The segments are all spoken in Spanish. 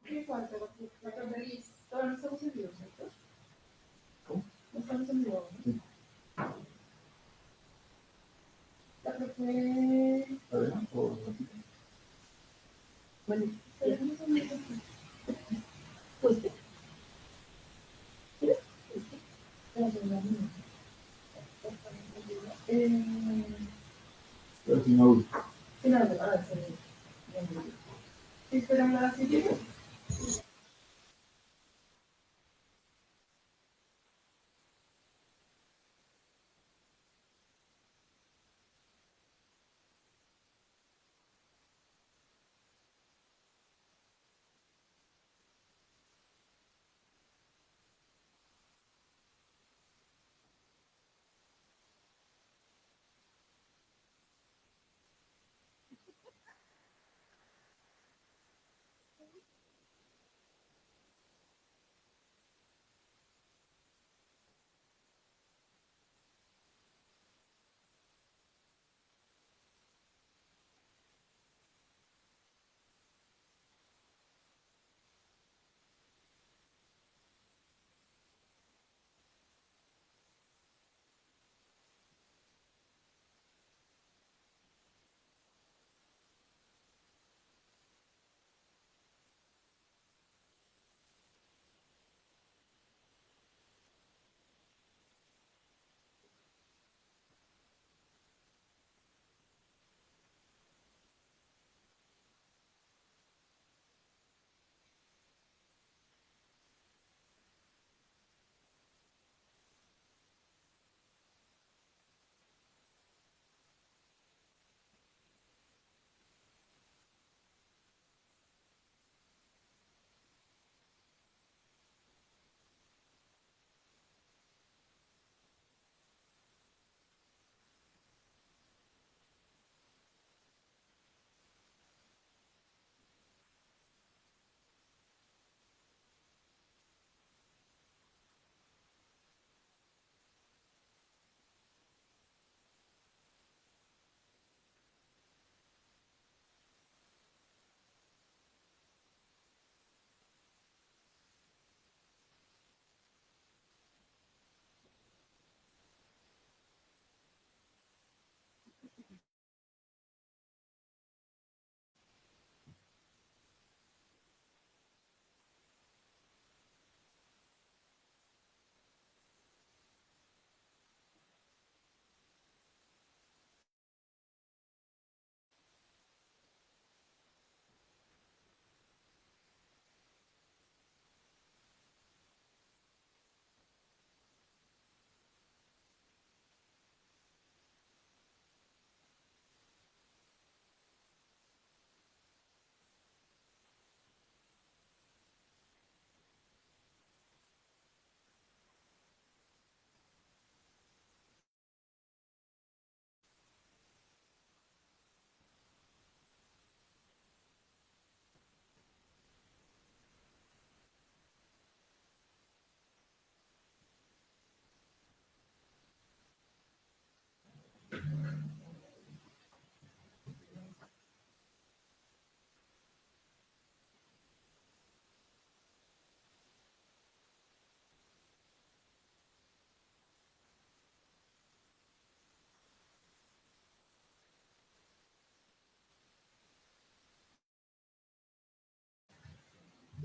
¿Qué falta? La cambiaría. Todavía no estamos en vivo, ¿cierto? ¿Cómo? No estamos en vivo, ¿no? Sí. La que fue... ¿Además o ratito? Bueno, pero no son muy rápidos. Pues, ¿quieres? La segunda mía. Pero sin audio. Sin audio, ahora sí. Esperamos la siguiente.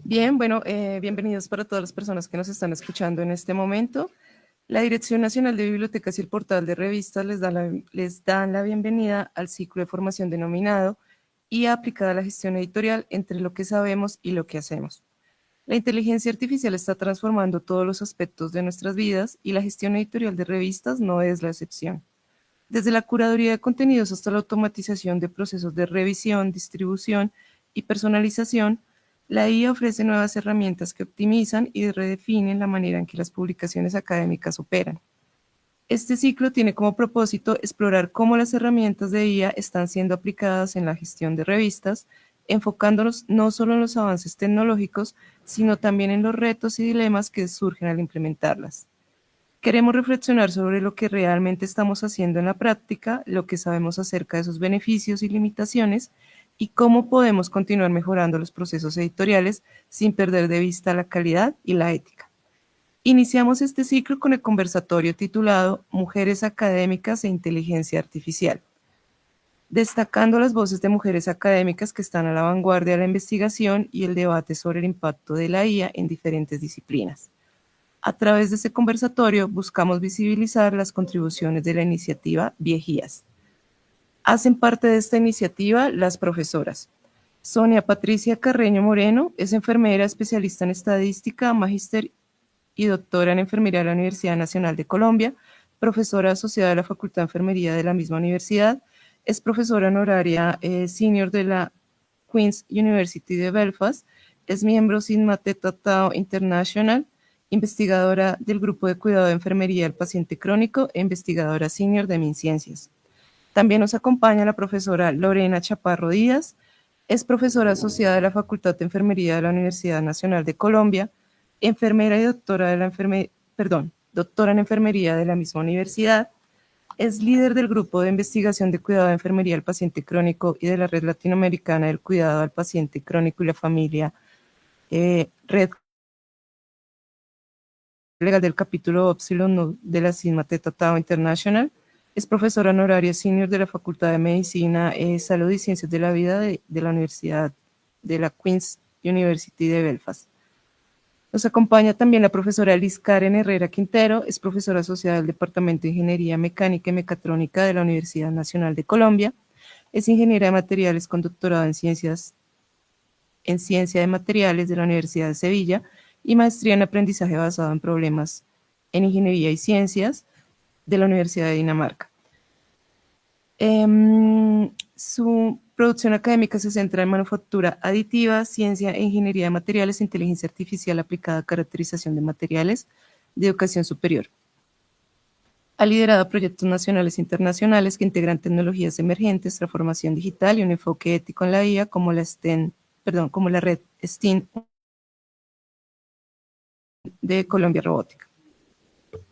Bien, bueno, bienvenidos para todas las personas que nos están escuchando en este momento. La Dirección Nacional de Bibliotecas y el Portal de Revistas les dan la bienvenida al ciclo de formación denominado y aplicada a la gestión editorial entre lo que sabemos y lo que hacemos. La inteligencia artificial está transformando todos los aspectos de nuestras vidas y la gestión editorial de revistas no es la excepción. Desde la curaduría de contenidos hasta la automatización de procesos de revisión, distribución y personalización, la IA ofrece nuevas herramientas que optimizan y redefinen la manera en que las publicaciones académicas operan. Este ciclo tiene como propósito explorar cómo las herramientas de IA están siendo aplicadas en la gestión de revistas, enfocándonos no solo en los avances tecnológicos, sino también en los retos y dilemas que surgen al implementarlas. Queremos reflexionar sobre lo que realmente estamos haciendo en la práctica, lo que sabemos acerca de sus beneficios y limitaciones, y cómo podemos continuar mejorando los procesos editoriales sin perder de vista la calidad y la ética. Iniciamos este ciclo con el conversatorio titulado Mujeres académicas e inteligencia artificial, destacando las voces de mujeres académicas que están a la vanguardia de la investigación y el debate sobre el impacto de la IA en diferentes disciplinas. A través de este conversatorio buscamos visibilizar las contribuciones de la iniciativa Viejías. Hacen parte de esta iniciativa las profesoras Sonia Patricia Carreño Moreno, es enfermera especialista en estadística, magíster y doctora en enfermería de la Universidad Nacional de Colombia, profesora asociada de la Facultad de Enfermería de la misma universidad, es profesora honoraria senior de la Queen's University de Belfast, es miembro Sigma Theta Tau International, investigadora del Grupo de Cuidado de Enfermería del Paciente Crónico e investigadora senior de MinCiencias. También nos acompaña la profesora Lorena Chaparro Díaz, es profesora asociada de la Facultad de Enfermería de la Universidad Nacional de Colombia, enfermera y doctora en enfermería de la misma universidad, es líder del Grupo de Investigación de Cuidado de Enfermería del Paciente Crónico y de la Red Latinoamericana del Cuidado al Paciente Crónico y la Familia, Red Legal del capítulo Upsilon de la Sigma Theta Tau International, es profesora honoraria senior de la Facultad de Medicina, Salud y Ciencias de la Vida de la Universidad de la Queen's University de Belfast. Nos acompaña también la profesora Liz Karen Herrera Quintero, es profesora asociada del Departamento de Ingeniería Mecánica y Mecatrónica de la Universidad Nacional de Colombia, es ingeniera de materiales con doctorado en Ciencia de Materiales de la Universidad de Sevilla y maestría en aprendizaje basado en problemas en Ingeniería y Ciencias de la Universidad de Dinamarca. Su producción académica se centra en manufactura aditiva, ciencia e ingeniería de materiales, inteligencia artificial aplicada a caracterización de materiales de educación superior. Ha liderado proyectos nacionales e internacionales que integran tecnologías emergentes, transformación digital y un enfoque ético en la IA como la red STEAM de Colombia Robótica.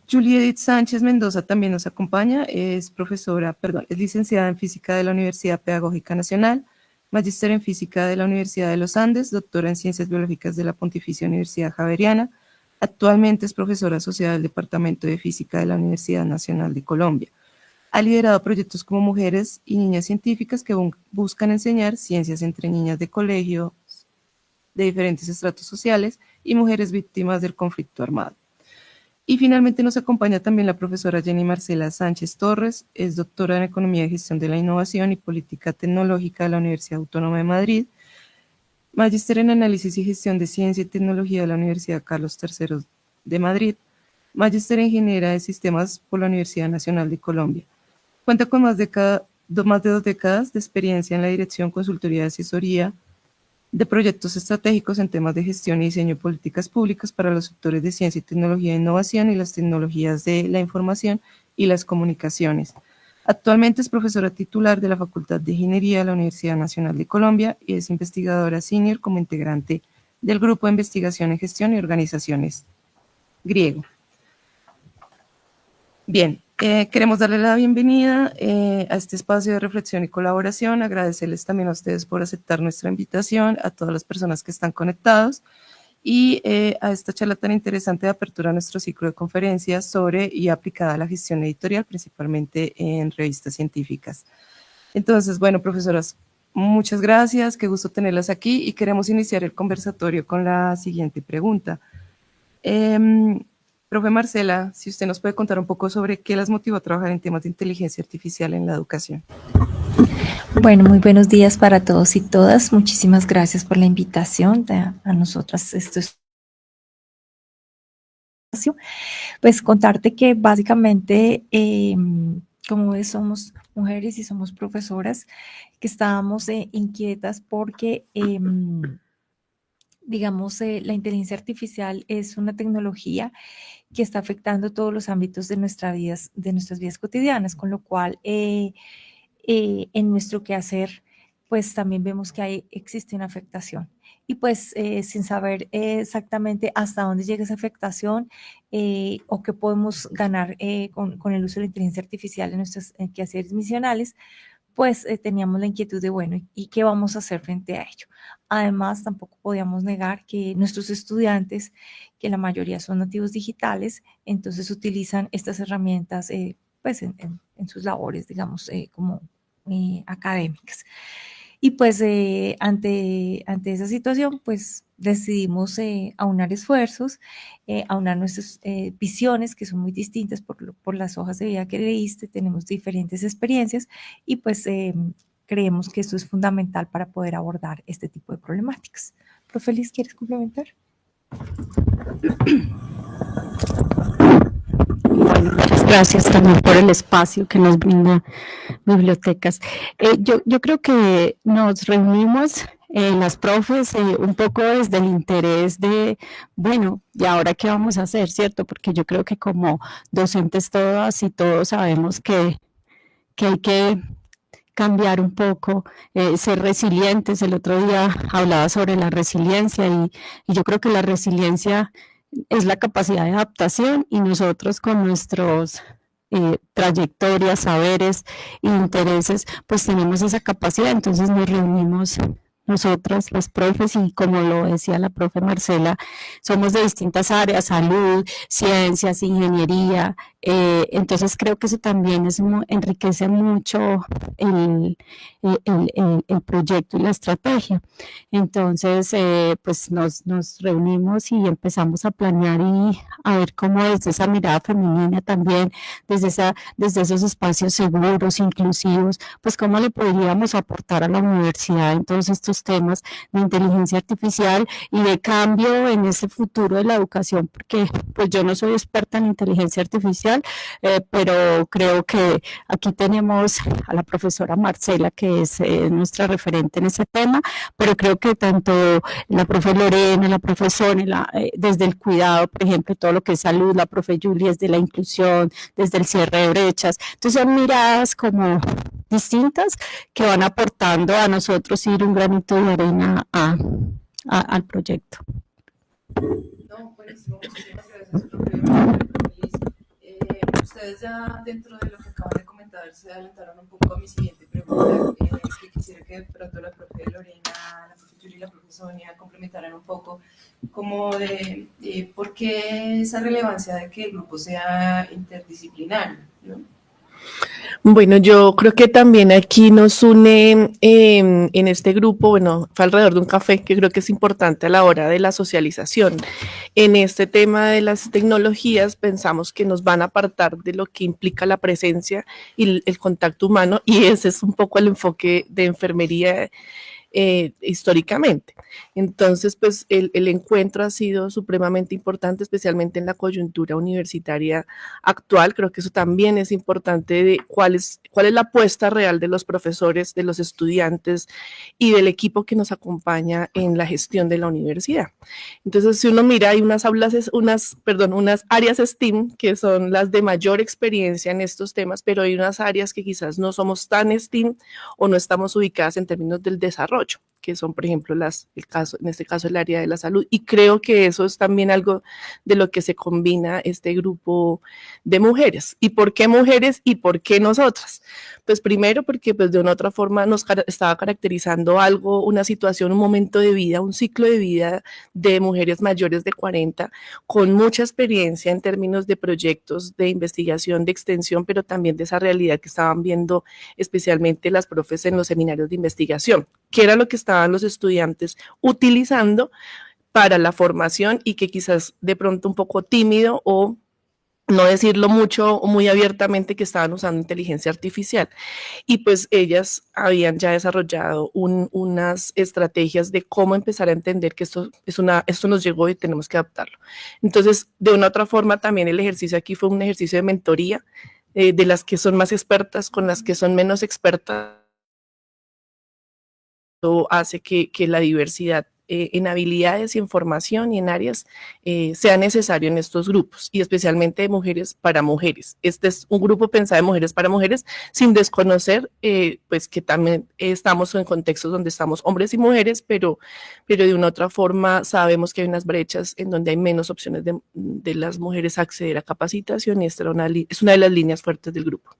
Julie Edith Sánchez Mendoza también nos acompaña, es licenciada en Física de la Universidad Pedagógica Nacional, magíster en Física de la Universidad de los Andes, doctora en Ciencias Biológicas de la Pontificia Universidad Javeriana, actualmente es profesora asociada del Departamento de Física de la Universidad Nacional de Colombia. Ha liderado proyectos como Mujeres y Niñas Científicas que buscan enseñar ciencias entre niñas de colegios de diferentes estratos sociales y mujeres víctimas del conflicto armado. Y finalmente nos acompaña también la profesora Jenny Marcela Sánchez Torres, es doctora en Economía y Gestión de la Innovación y Política Tecnológica de la Universidad Autónoma de Madrid, magíster en Análisis y Gestión de Ciencia y Tecnología de la Universidad Carlos III de Madrid, magíster en Ingeniería de Sistemas por la Universidad Nacional de Colombia. Cuenta con más de 2 décadas de experiencia en la dirección, consultoría y asesoría de proyectos estratégicos en temas de gestión y diseño de políticas públicas para los sectores de ciencia y tecnología e innovación y las tecnologías de la información y las comunicaciones. Actualmente es profesora titular de la Facultad de Ingeniería de la Universidad Nacional de Colombia y es investigadora senior como integrante del Grupo de Investigación en Gestión y Organizaciones Griego. Bien, queremos darle la bienvenida a este espacio de reflexión y colaboración, agradecerles también a ustedes por aceptar nuestra invitación, a todas las personas que están conectados y a esta charla tan interesante de apertura a nuestro ciclo de conferencias sobre y aplicada a la gestión editorial, principalmente en revistas científicas. Entonces, bueno, profesoras, muchas gracias, qué gusto tenerlas aquí y queremos iniciar el conversatorio con la siguiente pregunta. Profe Marcela, si usted nos puede contar un poco sobre qué las motivó a trabajar en temas de inteligencia artificial en la educación. Bueno, muy buenos días para todos y todas. Muchísimas gracias por la invitación a nosotras. Esto es pues contarte que básicamente como somos mujeres y somos profesoras, que estábamos inquietas porque digamos, la inteligencia artificial es una tecnología que está afectando todos los ámbitos de nuestras vidas cotidianas, con lo cual en nuestro quehacer, pues también vemos que existe una afectación. Y pues sin saber exactamente hasta dónde llega esa afectación o qué podemos ganar con el uso de la inteligencia artificial en nuestros quehaceres misionales, pues teníamos la inquietud de, bueno, ¿y qué vamos a hacer frente a ello? Además, tampoco podíamos negar que nuestros estudiantes, que la mayoría son nativos digitales, entonces utilizan estas herramientas pues en sus labores, digamos, como académicas. Y pues ante esa situación, pues decidimos aunar esfuerzos, aunar nuestras visiones, que son muy distintas por las hojas de vida que leíste, tenemos diferentes experiencias y pues creemos que esto es fundamental para poder abordar este tipo de problemáticas. Profe Liz, ¿quieres complementar? Bueno, muchas gracias también por el espacio que nos brinda Bibliotecas. Yo creo que nos reunimos las profes un poco desde el interés de, bueno, ¿y ahora qué vamos a hacer, cierto? Porque yo creo que como docentes todas y todos sabemos que hay que cambiar un poco, ser resilientes. El otro día hablaba sobre la resiliencia y yo creo que la resiliencia es la capacidad de adaptación y nosotros con nuestros trayectorias, saberes e intereses, pues tenemos esa capacidad. Entonces nos reunimos nosotras, los profes, y como lo decía la profe Marcela, somos de distintas áreas, salud, ciencias, ingeniería, entonces creo que eso también enriquece mucho el proyecto y la estrategia. Entonces, pues nos reunimos y empezamos a planear y a ver cómo desde esa mirada femenina también, desde esos espacios seguros, inclusivos, pues cómo le podríamos aportar a la universidad en todos estos temas de inteligencia artificial y de cambio en ese futuro de la educación, porque pues yo no soy experta en inteligencia artificial, pero creo que aquí tenemos a la profesora Marcela, que es nuestra referente en ese tema, pero creo que tanto la profe Lorena, la profe Sonia, desde el cuidado, por ejemplo, todo lo que es salud, la profe Julie desde la inclusión, desde el cierre de brechas, entonces son miradas como distintas que van aportando a nosotros ir un granito de arena al proyecto. No, buenísimo, muchísimas gracias, profe. Ustedes ya dentro de lo que acaban de comentar se adelantaron un poco a mi siguiente pregunta, que quisiera que de pronto la profe Lorena, la profe Julie y la profe Sonia complementaran un poco como de por qué esa relevancia de que el grupo sea interdisciplinario, ¿no? Bueno, yo creo que también aquí nos une en este grupo, bueno, fue alrededor de un café, que creo que es importante a la hora de la socialización. En este tema de las tecnologías pensamos que nos van a apartar de lo que implica la presencia y el contacto humano, y ese es un poco el enfoque de enfermería históricamente. Entonces, pues el encuentro ha sido supremamente importante, especialmente en la coyuntura universitaria actual. Creo que eso también es importante de cuál es la apuesta real de los profesores, de los estudiantes y del equipo que nos acompaña en la gestión de la universidad. Entonces, si uno mira, hay unas áreas STEAM que son las de mayor experiencia en estos temas, pero hay unas áreas que quizás no somos tan STEAM o no estamos ubicadas en términos del desarrollo, que son, por ejemplo, en este caso, el área de la salud. Y creo que eso es también algo de lo que se combina este grupo de mujeres. ¿Y por qué mujeres y por qué nosotras? Pues primero porque pues de una u otra forma nos estaba caracterizando algo, una situación, un momento de vida, un ciclo de vida de mujeres mayores de 40, con mucha experiencia en términos de proyectos de investigación, de extensión, pero también de esa realidad que estaban viendo especialmente las profes en los seminarios de investigación, que era lo que estaban los estudiantes utilizando para la formación y que quizás de pronto un poco tímido o no decirlo mucho o muy abiertamente que estaban usando inteligencia artificial. Y pues ellas habían ya desarrollado unas estrategias de cómo empezar a entender que esto nos llegó y tenemos que adaptarlo. Entonces, de una u otra forma, también el ejercicio aquí fue un ejercicio de mentoría de las que son más expertas con las que son menos expertas. Hace que la diversidad en habilidades y en formación y en áreas sea necesario en estos grupos y especialmente de mujeres para mujeres. Este es un grupo pensado de mujeres para mujeres sin desconocer pues que también estamos en contextos donde estamos hombres y mujeres, pero de una otra forma sabemos que hay unas brechas en donde hay menos opciones de las mujeres acceder a capacitación y esta es una de las líneas fuertes del grupo.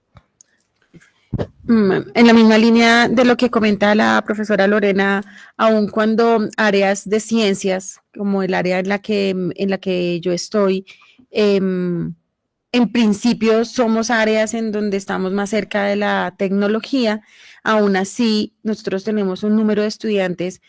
En la misma línea de lo que comenta la profesora Lorena, aun cuando áreas de ciencias, como el área en la que yo estoy, en principio somos áreas en donde estamos más cerca de la tecnología, aún así nosotros tenemos un número de estudiantes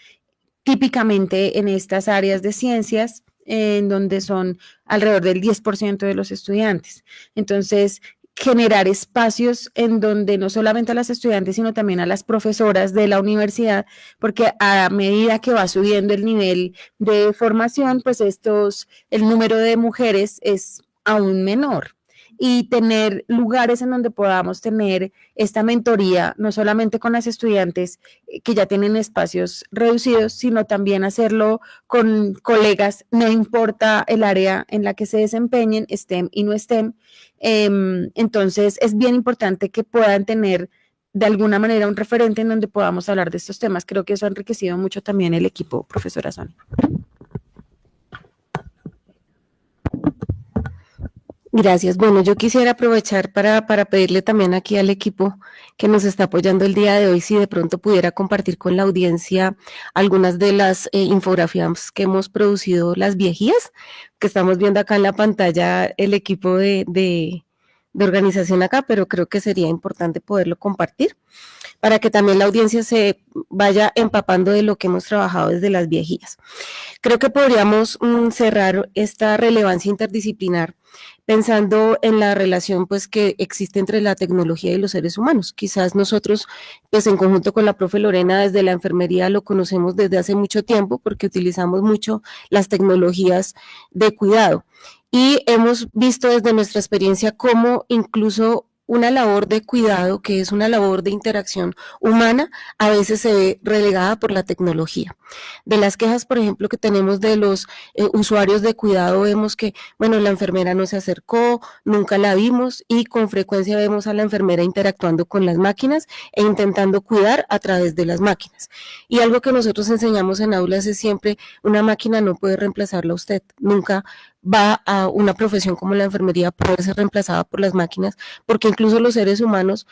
típicamente en estas áreas de ciencias, en donde son alrededor del 10% de los estudiantes. Entonces, generar espacios en donde no solamente a las estudiantes, sino también a las profesoras de la universidad, porque a medida que va subiendo el nivel de formación, pues el número de mujeres es aún menor. Y tener lugares en donde podamos tener esta mentoría, no solamente con las estudiantes que ya tienen espacios reducidos, sino también hacerlo con colegas, no importa el área en la que se desempeñen, STEM y no STEM. Entonces, es bien importante que puedan tener de alguna manera un referente en donde podamos hablar de estos temas. Creo que eso ha enriquecido mucho también el equipo, profesora Sonia. Gracias. Bueno, yo quisiera aprovechar para pedirle también aquí al equipo que nos está apoyando el día de hoy, si de pronto pudiera compartir con la audiencia algunas de las infografías que hemos producido las viejías, que estamos viendo acá en la pantalla el equipo de organización acá, pero creo que sería importante poderlo compartir para que también la audiencia se vaya empapando de lo que hemos trabajado desde las viejías. Creo que podríamos cerrar esta relevancia interdisciplinar pensando en la relación pues que existe entre la tecnología y los seres humanos. Quizás nosotros, pues en conjunto con la profe Lorena, desde la enfermería lo conocemos desde hace mucho tiempo porque utilizamos mucho las tecnologías de cuidado y hemos visto desde nuestra experiencia cómo incluso una labor de cuidado, que es una labor de interacción humana, a veces se ve relegada por la tecnología. De las quejas, por ejemplo, que tenemos de los usuarios de cuidado, vemos que, bueno, la enfermera no se acercó, nunca la vimos y con frecuencia vemos a la enfermera interactuando con las máquinas e intentando cuidar a través de las máquinas. Y algo que nosotros enseñamos en aulas es siempre, una máquina no puede reemplazarla a usted, nunca va a una profesión como la enfermería a poder ser reemplazada por las máquinas, porque incluso los seres humanos,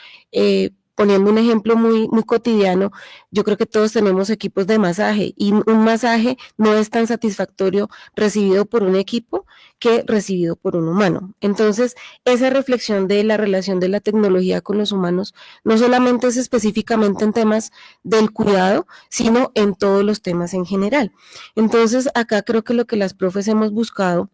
poniendo un ejemplo muy cotidiano, yo creo que todos tenemos equipos de masaje y un masaje no es tan satisfactorio recibido por un equipo que recibido por un humano. Entonces, esa reflexión de la relación de la tecnología con los humanos no solamente es específicamente en temas del cuidado, sino en todos los temas en general. Entonces, acá creo que lo que las profes hemos buscado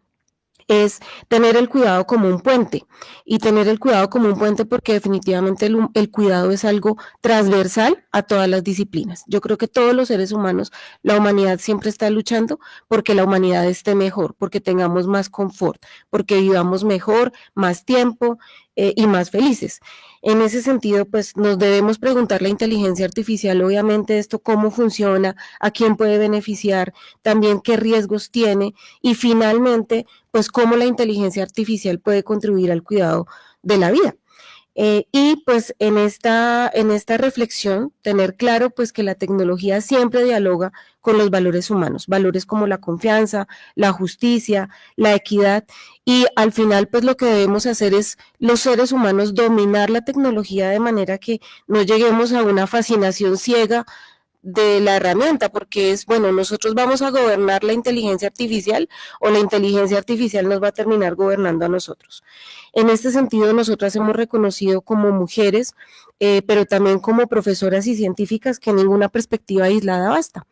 es tener el cuidado como un puente y tener el cuidado como un puente porque definitivamente el cuidado es algo transversal a todas las disciplinas. Yo creo que todos los seres humanos, la humanidad siempre está luchando porque la humanidad esté mejor, porque tengamos más confort, porque vivamos mejor, más tiempo y más felices. En ese sentido, pues nos debemos preguntar la inteligencia artificial, obviamente esto cómo funciona, a quién puede beneficiar, también qué riesgos tiene y finalmente pues cómo la inteligencia artificial puede contribuir al cuidado de la vida. Y pues en esta reflexión, tener claro pues que la tecnología siempre dialoga con los valores humanos, valores como la confianza, la justicia, la equidad, y al final pues lo que debemos hacer es los seres humanos dominar la tecnología de manera que no lleguemos a una fascinación ciega de la herramienta, porque es, bueno, nosotros vamos a gobernar la inteligencia artificial o la inteligencia artificial nos va a terminar gobernando a nosotros. En este sentido, nosotras hemos reconocido como mujeres, pero también como profesoras y científicas que ninguna perspectiva aislada basta.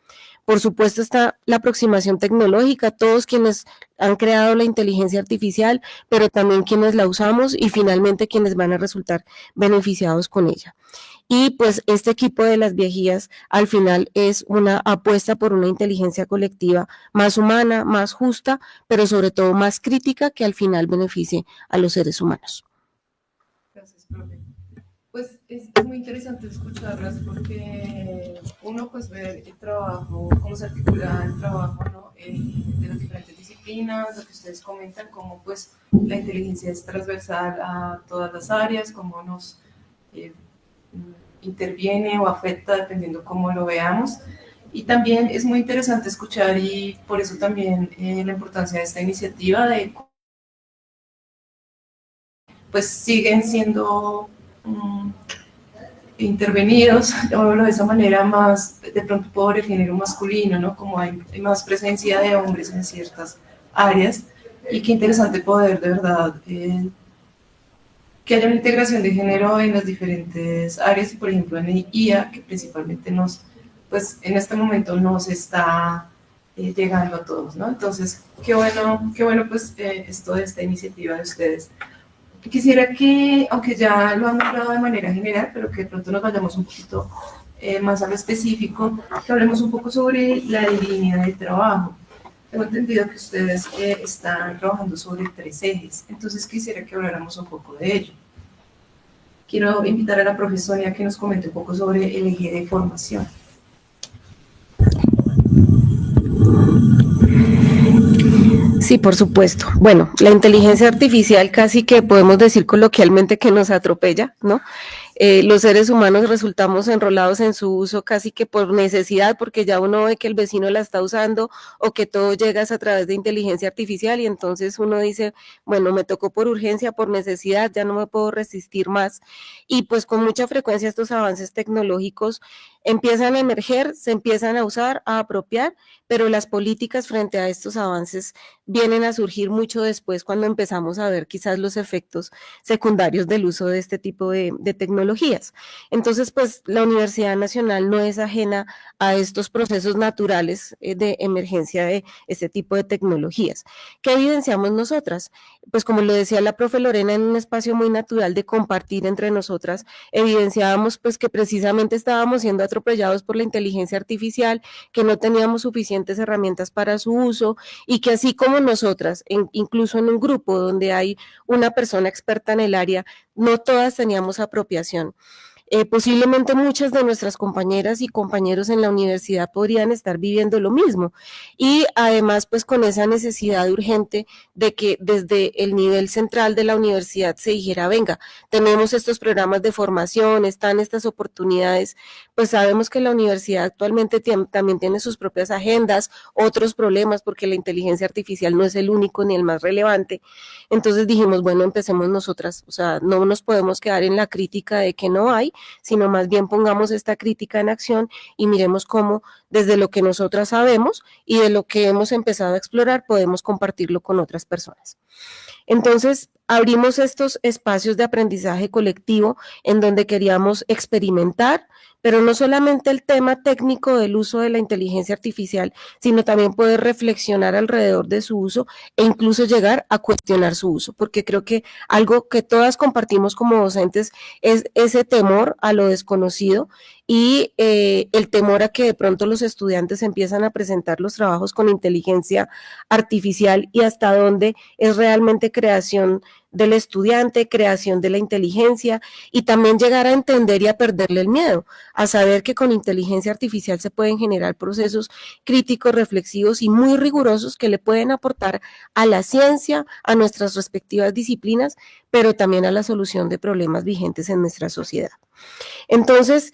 Por supuesto está la aproximación tecnológica, todos quienes han creado la inteligencia artificial, pero también quienes la usamos y finalmente quienes van a resultar beneficiados con ella. Y pues este equipo de las viejías al final es una apuesta por una inteligencia colectiva más humana, más justa, pero sobre todo más crítica que al final beneficie a los seres humanos. Gracias, profe. Pues es muy interesante escucharlas porque uno pues ve el trabajo, cómo se articula el trabajo, ¿no? De las diferentes disciplinas, lo que ustedes comentan, cómo pues la inteligencia es transversal a todas las áreas, cómo nos interviene o afecta dependiendo cómo lo veamos. Y también es muy interesante escuchar y por eso también la importancia de esta iniciativa de pues siguen siendo intervenidos, llamémoslo de esa manera, más de pronto por el género masculino, ¿no? Como hay más presencia de hombres en ciertas áreas, y qué interesante poder, de verdad, que haya una integración de género en las diferentes áreas, y por ejemplo en IA, que principalmente pues en este momento nos está llegando a todos, ¿no? Entonces, qué bueno pues esto de esta iniciativa de ustedes. Quisiera que, aunque ya lo han hablado de manera general, pero que de pronto nos vayamos un poquito más a lo específico, que hablemos un poco sobre la línea de trabajo. Tengo entendido que ustedes están trabajando sobre 3 ejes, entonces quisiera que habláramos un poco de ello. Quiero invitar a la profesora Sonia a que nos comente un poco sobre el eje de formación. Sí, por supuesto. Bueno, la inteligencia artificial casi que podemos decir coloquialmente que nos atropella, ¿no? Los seres humanos resultamos enrolados en su uso casi que por necesidad, porque ya uno ve que el vecino la está usando o que todo llega a través de inteligencia artificial y entonces uno dice, bueno, me tocó por urgencia, por necesidad, ya no me puedo resistir más. Y pues con mucha frecuencia estos avances tecnológicos empiezan a emerger, se empiezan a usar, a apropiar, pero las políticas frente a estos avances vienen a surgir mucho después cuando empezamos a ver quizás los efectos secundarios del uso de este tipo de tecnologías. Entonces, pues la Universidad Nacional no es ajena a estos procesos naturales de emergencia de este tipo de tecnologías. ¿Qué evidenciamos nosotras? Pues como lo decía la profe Lorena, en un espacio muy natural de compartir entre nosotras, evidenciábamos pues que precisamente estábamos siendo atropellados por la inteligencia artificial, que no teníamos suficientes herramientas para su uso y que así como nosotras, incluso en un grupo donde hay una persona experta en el área, no todas teníamos apropiación. Posiblemente muchas de nuestras compañeras y compañeros en la universidad podrían estar viviendo lo mismo y además pues con esa necesidad urgente de que desde el nivel central de la universidad se dijera, venga, tenemos estos programas de formación, están estas oportunidades, pues sabemos que la universidad actualmente también tiene sus propias agendas, otros problemas porque la inteligencia artificial no es el único ni el más relevante, entonces dijimos, bueno, empecemos nosotras, o sea, no nos podemos quedar en la crítica de que no hay, sino más bien pongamos esta crítica en acción y miremos cómo desde lo que nosotras sabemos y de lo que hemos empezado a explorar podemos compartirlo con otras personas. Entonces, abrimos estos espacios de aprendizaje colectivo en donde queríamos experimentar, pero no solamente el tema técnico del uso de la inteligencia artificial, sino también poder reflexionar alrededor de su uso e incluso llegar a cuestionar su uso, porque creo que algo que todas compartimos como docentes es ese temor a lo desconocido y el temor a que de pronto los estudiantes empiezan a presentar los trabajos con inteligencia artificial y hasta dónde es realmente creación del estudiante, creación de la inteligencia y también llegar a entender y a perderle el miedo, a saber que con inteligencia artificial se pueden generar procesos críticos, reflexivos y muy rigurosos que le pueden aportar a la ciencia, a nuestras respectivas disciplinas, pero también a la solución de problemas vigentes en nuestra sociedad. Entonces,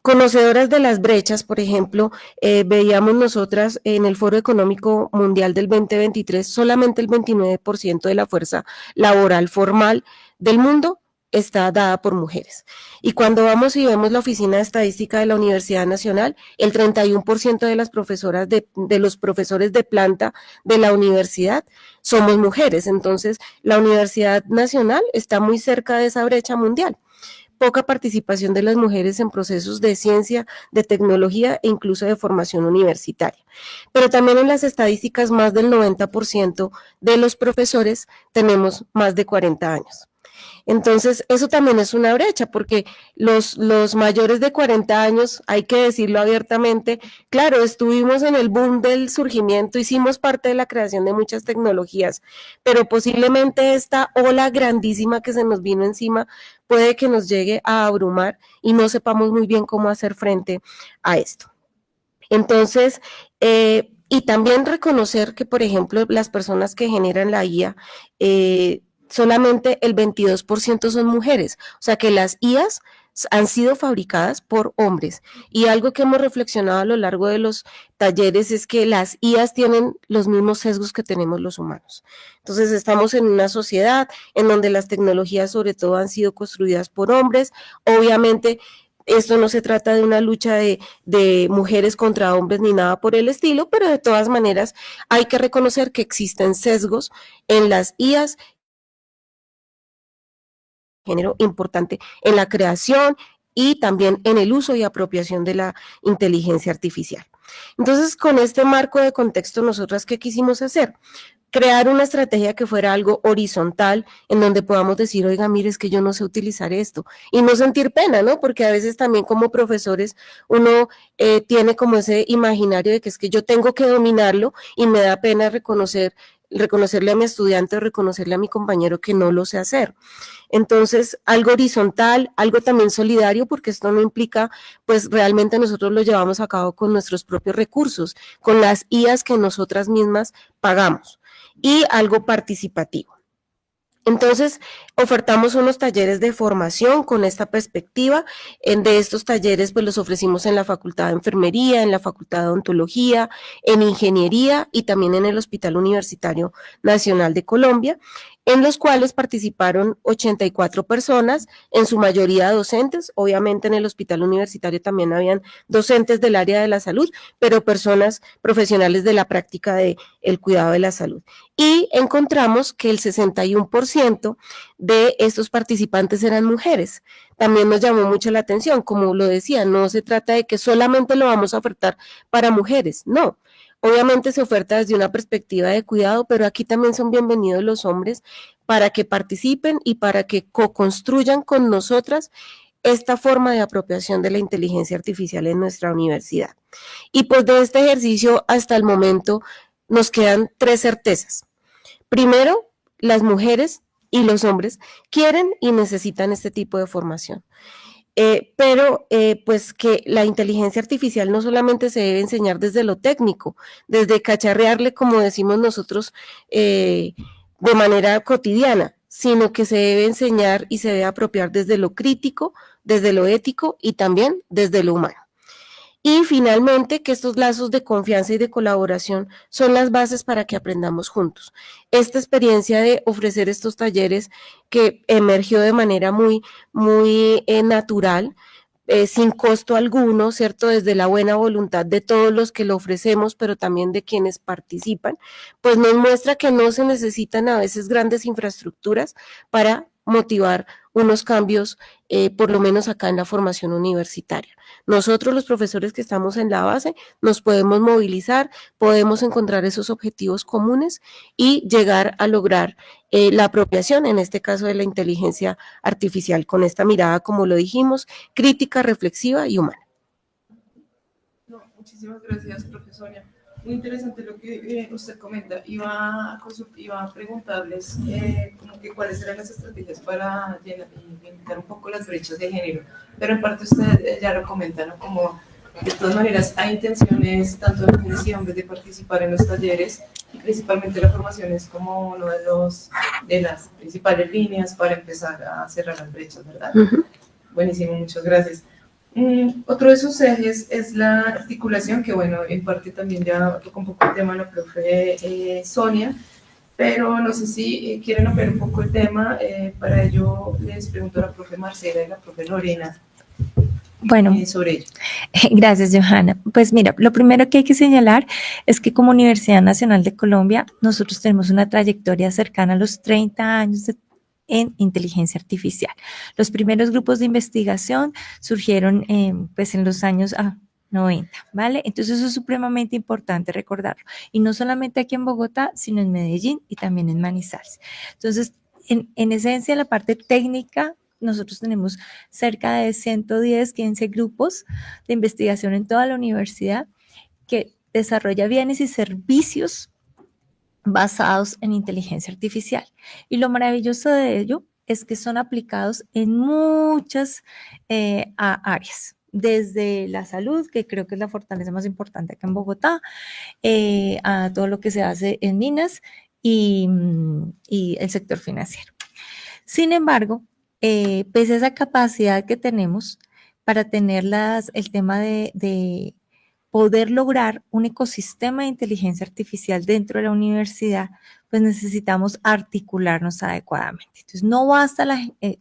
conocedoras de las brechas, por ejemplo, veíamos nosotras en el Foro Económico Mundial del 2023, solamente el 29% de la fuerza laboral formal del mundo está dada por mujeres. Y cuando vamos y vemos la Oficina de Estadística de la Universidad Nacional, el 31% de las profesoras de los profesores de planta de la universidad somos mujeres. Entonces, la Universidad Nacional está muy cerca de esa brecha mundial. Poca participación de las mujeres en procesos de ciencia, de tecnología e incluso de formación universitaria. Pero también en las estadísticas, más del 90% de los profesores tenemos más de 40 años. Entonces, eso también es una brecha, porque los mayores de 40 años, hay que decirlo abiertamente, claro, estuvimos en el boom del surgimiento, hicimos parte de la creación de muchas tecnologías, pero posiblemente esta ola grandísima que se nos vino encima puede que nos llegue a abrumar y no sepamos muy bien cómo hacer frente a esto. Entonces, y también reconocer que, por ejemplo, las personas que generan la IA, solamente el 22% son mujeres, o sea que las IAs han sido fabricadas por hombres y algo que hemos reflexionado a lo largo de los talleres es que las IAs tienen los mismos sesgos que tenemos los humanos. Entonces estamos en una sociedad en donde las tecnologías sobre todo han sido construidas por hombres, obviamente Esto no se trata de una lucha de mujeres contra hombres ni nada por el estilo, pero de todas maneras hay que reconocer que existen sesgos en las IAs, género importante en la creación y también en el uso y apropiación de la inteligencia artificial. Entonces, con este marco de contexto, nosotras, ¿qué quisimos hacer? Crear una estrategia que fuera algo horizontal, en donde podamos decir, oiga, mire, es que yo no sé utilizar esto, y no sentir pena, ¿no? Porque a veces también como profesores uno tiene como ese imaginario de que es que yo tengo que dominarlo y me da pena reconocerle a mi estudiante o reconocerle a mi compañero que no lo sé hacer. Entonces, algo horizontal, algo también solidario, porque esto no implica, pues realmente nosotros lo llevamos a cabo con nuestros propios recursos, con las IAs que nosotras mismas pagamos, y algo participativo. Entonces, ofertamos unos talleres de formación con esta perspectiva. De estos talleres, pues los ofrecimos en la Facultad de Enfermería, en la Facultad de Odontología, en Ingeniería y también en el Hospital Universitario Nacional de Colombia, en los cuales participaron 84 personas, en su mayoría docentes. Obviamente en el Hospital Universitario también habían docentes del área de la salud, pero personas profesionales de la práctica del cuidado de la salud. Y encontramos que el 61% de estos participantes eran mujeres. También nos llamó mucho la atención, como lo decía, no se trata de que solamente lo vamos a ofertar para mujeres, no. Obviamente se oferta desde una perspectiva de cuidado, pero aquí también son bienvenidos los hombres para que participen y para que co-construyan con nosotras esta forma de apropiación de la inteligencia artificial en nuestra universidad. Y pues de este ejercicio hasta el momento nos quedan 3 certezas. Primero, las mujeres y los hombres quieren y necesitan este tipo de formación. Pero pues que la inteligencia artificial no solamente se debe enseñar desde lo técnico, desde cacharrearle, como decimos nosotros, de manera cotidiana, sino que se debe enseñar y se debe apropiar desde lo crítico, desde lo ético y también desde lo humano. Y finalmente, que estos lazos de confianza y de colaboración son las bases para que aprendamos juntos. Esta experiencia de ofrecer estos talleres que emergió de manera muy natural, sin costo alguno, ¿cierto? Desde la buena voluntad de todos los que lo ofrecemos, pero también de quienes participan, pues nos muestra que no se necesitan a veces grandes infraestructuras para motivar unos cambios, por lo menos acá en la formación universitaria. Nosotros, los profesores que estamos en la base, nos podemos movilizar, podemos encontrar esos objetivos comunes y llegar a lograr la apropiación, en este caso de la inteligencia artificial, con esta mirada, como lo dijimos, crítica, reflexiva y humana. No, muchísimas gracias, profesora. Muy interesante lo que usted comenta. Iba a preguntarles como que cuáles eran las estrategias para limitar un poco las brechas de género, pero en parte usted ya lo comenta, ¿no? Como de todas maneras hay intenciones tanto de mujeres y hombres de participar en los talleres, y principalmente la formación es como uno de las principales líneas para empezar a cerrar las brechas, ¿verdad? Buenísimo, muchas gracias. Otro de sus ejes es la articulación, que bueno, en parte también ya tocó un poco el tema la profe Sonia, pero no sé si quieren ampliar un poco el tema. Para ello les pregunto a la profe Marcela y la profe Lorena sobre ello. Gracias, Johanna. Pues mira, lo primero que hay que señalar es que como Universidad Nacional de Colombia, nosotros tenemos una trayectoria cercana a los 30 años en inteligencia artificial. Los primeros grupos de investigación surgieron pues en los años 90, ¿vale? Entonces eso es supremamente importante recordarlo. Y no solamente aquí en Bogotá, sino en Medellín y también en Manizales. Entonces, en esencia, la parte técnica, nosotros tenemos cerca de 110, 15 grupos de investigación en toda la universidad que desarrolla bienes y servicios basados en inteligencia artificial. Y lo maravilloso de ello es que son aplicados en muchas áreas, desde la salud, que creo que es la fortaleza más importante acá en Bogotá, a todo lo que se hace en minas y el sector financiero. Sin embargo, pese a esa capacidad que tenemos para tener el tema de poder lograr un ecosistema de inteligencia artificial dentro de la universidad, pues necesitamos articularnos adecuadamente. Entonces, no basta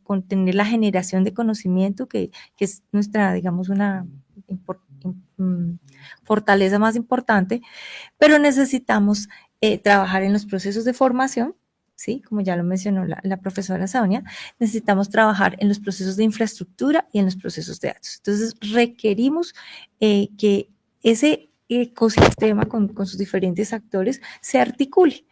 con tener la generación de conocimiento, que es nuestra, digamos, una fortaleza más importante, pero necesitamos trabajar en los procesos de formación, ¿sí? Como ya lo mencionó la profesora Sonia, necesitamos trabajar en los procesos de infraestructura y en los procesos de datos. Entonces, requerimos que ese ecosistema con sus diferentes actores se articule.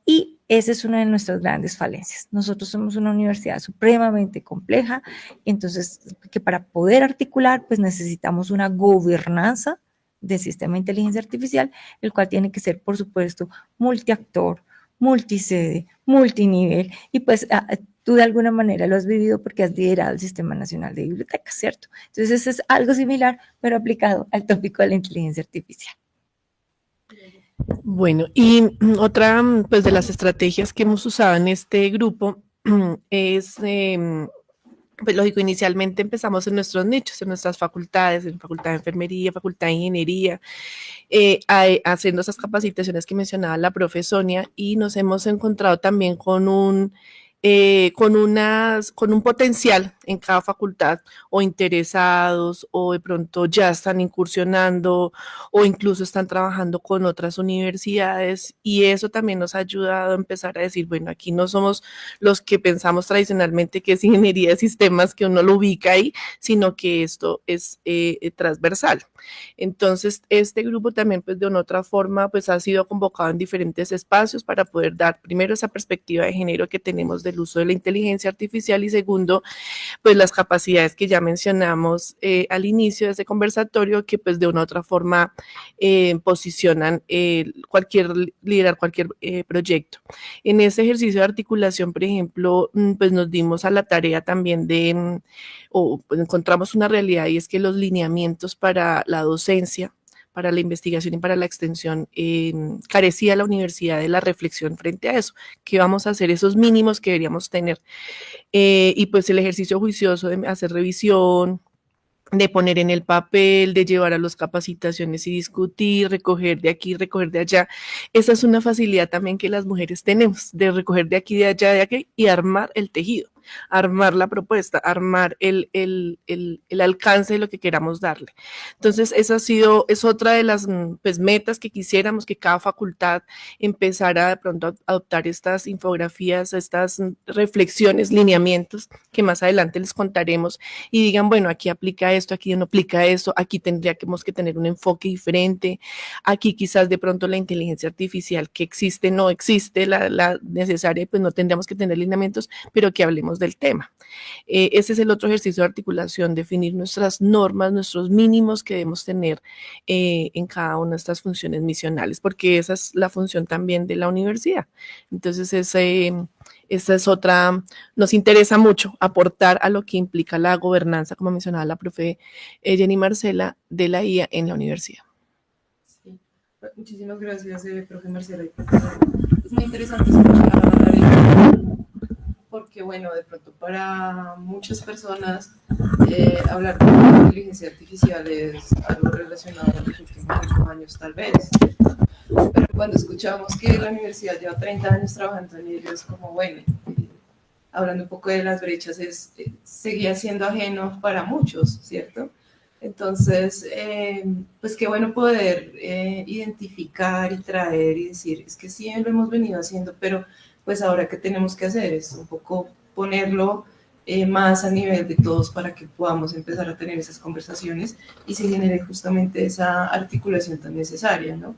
Y esa es una de nuestras grandes falencias. Nosotros somos una universidad supremamente compleja, entonces que para poder articular, pues necesitamos una gobernanza del sistema de inteligencia artificial, el cual tiene que ser, por supuesto, multiactor, multisede, multinivel, y pues tú de alguna manera lo has vivido porque has liderado el Sistema Nacional de Bibliotecas, ¿cierto? Entonces eso es algo similar, pero aplicado al tópico de la inteligencia artificial. Bueno, y otra pues de las estrategias que hemos usado en este grupo es, pues lógico, inicialmente empezamos en nuestros nichos, en nuestras facultades, en Facultad de Enfermería, Facultad de Ingeniería, haciendo esas capacitaciones que mencionaba la profe Sonia, y nos hemos encontrado también con un potencial en cada facultad, o interesados, o de pronto ya están incursionando, o incluso están trabajando con otras universidades, y eso también nos ha ayudado a empezar a decir, bueno, aquí no somos los que pensamos tradicionalmente que es ingeniería de sistemas, que uno lo ubica ahí, sino que esto es transversal. Entonces, este grupo también, pues de una otra forma, pues ha sido convocado en diferentes espacios para poder dar primero esa perspectiva de género que tenemos del uso de la inteligencia artificial, y segundo, pues las capacidades que ya mencionamos al inicio de este conversatorio, que pues de una u otra forma posicionan liderar cualquier proyecto. En ese ejercicio de articulación, por ejemplo, pues nos dimos a la tarea también de, pues encontramos una realidad, y es que los lineamientos para la docencia, para la investigación y para la extensión, carecía la universidad de la reflexión frente a eso. ¿Qué vamos a hacer? Esos mínimos que deberíamos tener. Y pues el ejercicio juicioso de hacer revisión, de poner en el papel, de llevar a las capacitaciones y discutir, recoger de aquí, recoger de allá. Esa es una facilidad también que las mujeres tenemos, de recoger de aquí, de allá, de aquí, y armar el tejido, armar la propuesta, armar el alcance de lo que queramos darle. Entonces, esa es otra de las pues, metas que quisiéramos, que cada facultad empezara de pronto a adoptar estas infografías, estas reflexiones, lineamientos, que más adelante les contaremos, y digan, bueno, aquí aplica esto, aquí no aplica esto, aquí tendríamos que tener un enfoque diferente, aquí quizás de pronto la inteligencia artificial que existe, no existe, la necesaria, pues no tendríamos que tener lineamientos, pero que hablemos del tema. Ese es el otro ejercicio de articulación, definir nuestras normas, nuestros mínimos que debemos tener en cada una de estas funciones misionales, porque esa es la función también de la universidad. Entonces, esa es otra, nos interesa mucho aportar a lo que implica la gobernanza, como mencionaba la profe Jenny Marcela, de la IA en la universidad. Sí. Muchísimas gracias, profe Marcela. Es muy interesante escuchar, porque bueno, de pronto para muchas personas hablar de inteligencia artificial es algo relacionado a los últimos 8 años tal vez, pero cuando escuchamos que la universidad lleva 30 años trabajando en ello, es como bueno, hablando un poco de las brechas, seguía siendo ajeno para muchos, ¿cierto? Entonces, pues qué bueno poder identificar y traer y decir, es que sí lo hemos venido haciendo, pero pues ahora qué tenemos que hacer es un poco ponerlo más a nivel de todos para que podamos empezar a tener esas conversaciones y se genere justamente esa articulación tan necesaria, ¿no?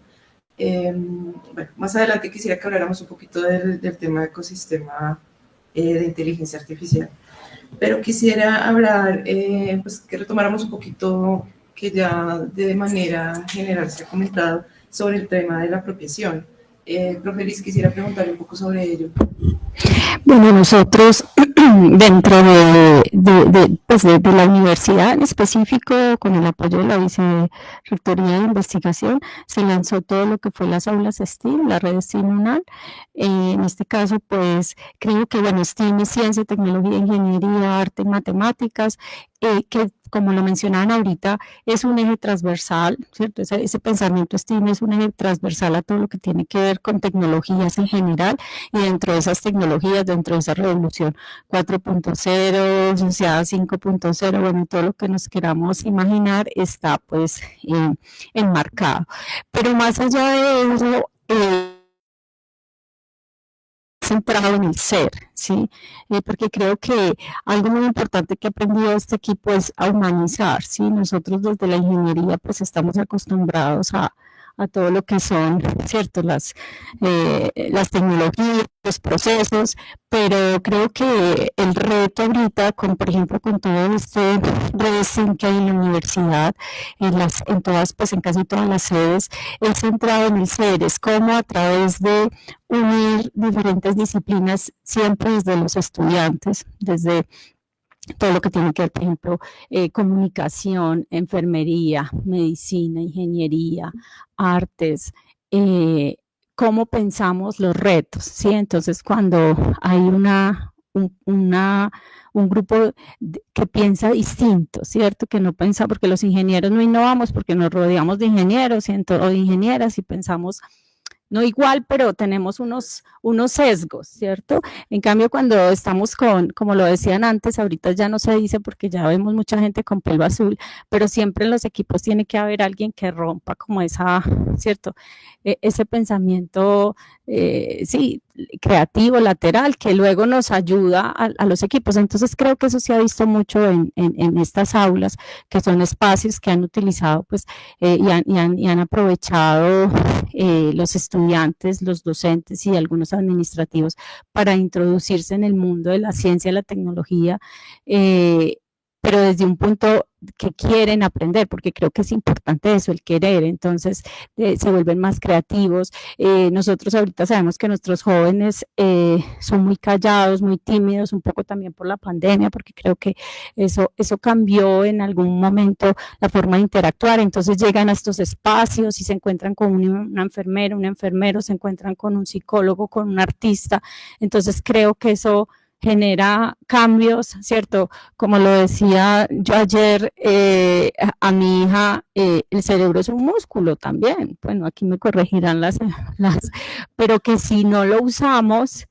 Bueno, más adelante quisiera que habláramos un poquito del tema de ecosistema de inteligencia artificial, pero quisiera hablar, pues que retomáramos un poquito que ya de manera general se ha comentado sobre el tema de la apropiación. Profe Liz, quisiera preguntarle un poco sobre ello. Bueno, nosotros dentro pues de la universidad en específico, con el apoyo de la Vicerrectoría de Investigación, se lanzó todo lo que fue las aulas STEAM, la red STEAM UNAL. En este caso, pues creo que bueno, STEAM es ciencia, tecnología, ingeniería, arte, matemáticas. que como lo mencionaban ahorita, es un eje transversal, ¿cierto? Ese pensamiento STEAM es un eje transversal a todo lo que tiene que ver con tecnologías en general, y dentro de esas tecnologías, dentro de esa revolución 4.0, sociedad 5.0, bueno, todo lo que nos queramos imaginar está pues enmarcado. Pero más allá de eso, centrado en el ser, ¿sí? Porque creo que algo muy importante que ha aprendido este equipo es a humanizar, ¿sí? Nosotros desde la ingeniería pues estamos acostumbrados a todo lo que son, ¿cierto? Las tecnologías, los procesos, pero creo que el reto ahorita, por ejemplo, con todo este redes que hay en la universidad, en casi todas las sedes, es centrado en el ser, es como a través de unir diferentes disciplinas, siempre desde los estudiantes, desde todo lo que tiene que ver, por ejemplo, comunicación, enfermería, medicina, ingeniería, artes, cómo pensamos los retos, ¿sí? Entonces, cuando hay un grupo que piensa distinto, ¿cierto? Que no piensa, porque los ingenieros no innovamos, porque nos rodeamos de ingenieros o de ingenieras y pensamos no igual, pero tenemos unos sesgos, ¿cierto? En cambio, cuando estamos como lo decían antes, ahorita ya no se dice porque ya vemos mucha gente con pelo azul, pero siempre en los equipos tiene que haber alguien que rompa como ¿cierto? Ese pensamiento, sí, creativo, lateral, que luego nos ayuda a los equipos. Entonces creo que eso se ha visto mucho en estas aulas, que son espacios que han utilizado pues, y han aprovechado los estudiantes, los docentes y algunos administrativos para introducirse en el mundo de la ciencia y la tecnología, pero desde un punto que quieren aprender, porque creo que es importante eso, el querer. Entonces se vuelven más creativos. Nosotros ahorita sabemos que nuestros jóvenes son muy callados, muy tímidos, un poco también por la pandemia, porque creo que eso cambió en algún momento la forma de interactuar. Entonces llegan a estos espacios y se encuentran con una enfermera, un enfermero, se encuentran con un psicólogo, con un artista. Entonces creo que eso genera cambios, ¿cierto? Como lo decía yo ayer a mi hija, el cerebro es un músculo también. Bueno, aquí me corregirán pero que si no lo usamos,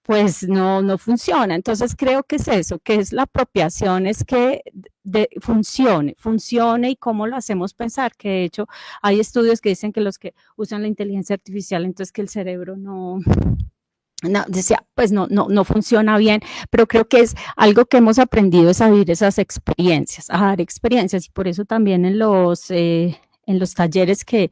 pues no funciona. Entonces creo que es eso, que es la apropiación, es que funcione y cómo lo hacemos pensar, que de hecho hay estudios que dicen que los que usan la inteligencia artificial, entonces que el cerebro no, decía, pues no funciona bien, pero creo que es algo que hemos aprendido es a vivir esas experiencias, a dar experiencias, y por eso también en los talleres que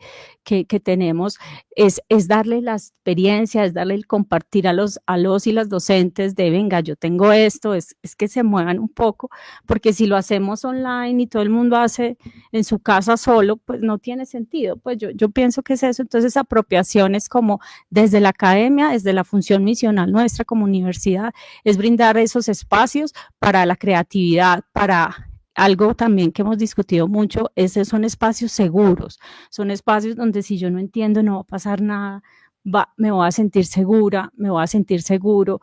tenemos es darle la experiencia, es darle el compartir a los y las docentes de venga, yo tengo esto, es que se muevan un poco, porque si lo hacemos online y todo el mundo hace en su casa solo, pues no tiene sentido. Pues yo pienso que es eso. Entonces apropiación es como desde la academia, desde la función misional nuestra como universidad, es brindar esos espacios para la creatividad, para algo también que hemos discutido mucho, son espacios seguros, son espacios donde si yo no entiendo no va a pasar nada, me voy a sentir segura, me voy a sentir seguro,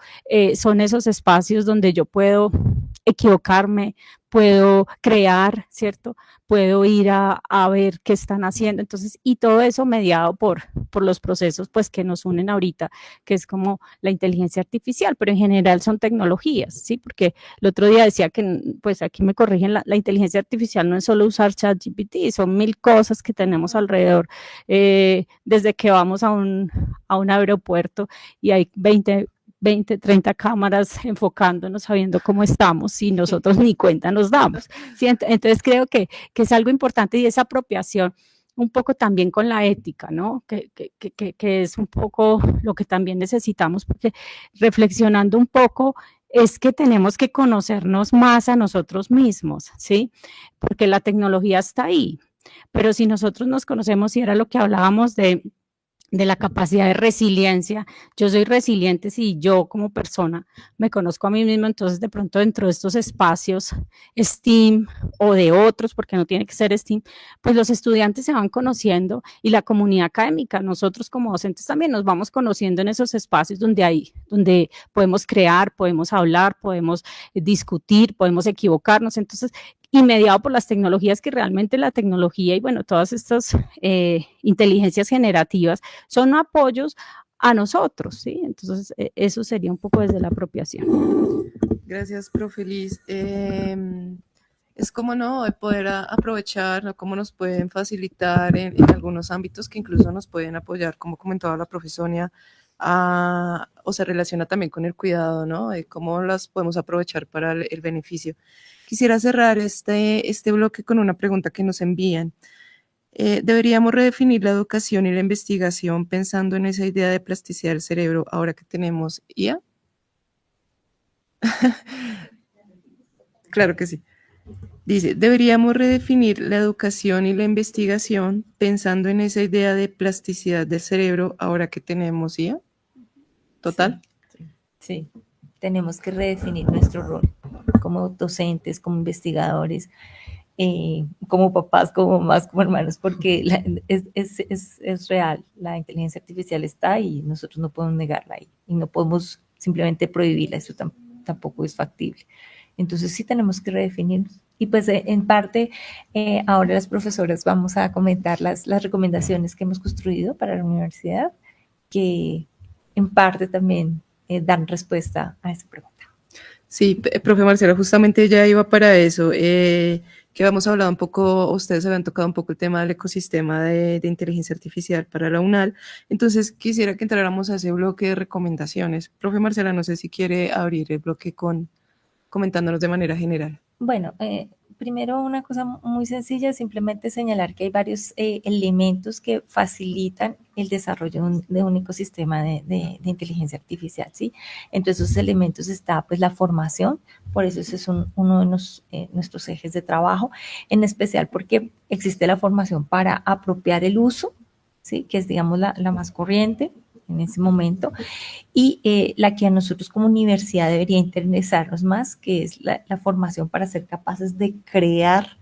son esos espacios donde yo puedo equivocarme, puedo crear, ¿cierto? Puedo ir a ver qué están haciendo. Entonces, y todo eso mediado por los procesos pues que nos unen ahorita, que es como la inteligencia artificial, pero en general son tecnologías, ¿sí? Porque el otro día decía que, pues aquí me corrigen, la inteligencia artificial no es solo usar ChatGPT, son 1000 cosas que tenemos alrededor, desde que vamos a un aeropuerto y hay 20, 30 cámaras enfocándonos, sabiendo cómo estamos, y nosotros ni cuenta nos damos. ¿Sí? Entonces creo que es algo importante, y esa apropiación un poco también con la ética, ¿no? Que es un poco lo que también necesitamos, porque reflexionando un poco es que tenemos que conocernos más a nosotros mismos, ¿sí? Porque la tecnología está ahí, pero si nosotros nos conocemos, y era lo que hablábamos de la capacidad de resiliencia, yo soy resiliente si yo como persona me conozco a mí misma. Entonces de pronto dentro de estos espacios STEAM o de otros, porque no tiene que ser STEAM, pues los estudiantes se van conociendo, y la comunidad académica, nosotros como docentes también nos vamos conociendo en esos espacios donde podemos crear, podemos hablar, podemos discutir, podemos equivocarnos. Entonces y mediado por las tecnologías, que realmente la tecnología y bueno, todas estas inteligencias generativas son apoyos a nosotros, ¿sí? Entonces, eso sería un poco desde la apropiación. Gracias, profe Liz. Es como no poder aprovechar, ¿no? Cómo nos pueden facilitar en algunos ámbitos que incluso nos pueden apoyar, como comentaba la profe Sonia, o se relaciona también con el cuidado, ¿no? De cómo las podemos aprovechar para el beneficio. Quisiera cerrar este bloque con una pregunta que nos envían. ¿Deberíamos redefinir la educación y la investigación pensando en esa idea de plasticidad del cerebro ahora que tenemos IA? Claro que sí. Dice, deberíamos redefinir la educación y la investigación pensando en esa idea de plasticidad del cerebro ahora que tenemos IA. ¿Total? Sí, tenemos que redefinir nuestro rol como docentes, como investigadores, como papás, como mamás, como hermanos, porque es real, la inteligencia artificial está ahí y nosotros no podemos negarla ahí y no podemos simplemente prohibirla, eso tampoco es factible. Entonces sí tenemos que redefinirnos. Y pues en parte, ahora las profesoras vamos a comentar las recomendaciones que hemos construido para la universidad, que en parte también dan respuesta a esa pregunta. Sí, profe Marcela, justamente ya iba para eso, que habíamos hablado un poco, ustedes habían tocado un poco el tema del ecosistema de inteligencia artificial para la UNAL, entonces quisiera que entráramos a ese bloque de recomendaciones. Profe Marcela, no sé si quiere abrir el bloque comentándonos de manera general. Bueno, primero una cosa muy sencilla, simplemente señalar que hay varios elementos que facilitan el desarrollo de un ecosistema de inteligencia artificial, ¿sí? Entre esos elementos está pues la formación, por eso ese es uno de nuestros ejes de trabajo, en especial porque existe la formación para apropiar el uso, ¿sí? Que es digamos la más corriente en ese momento, y la que a nosotros como universidad debería interesarnos más, que es la formación para ser capaces de crear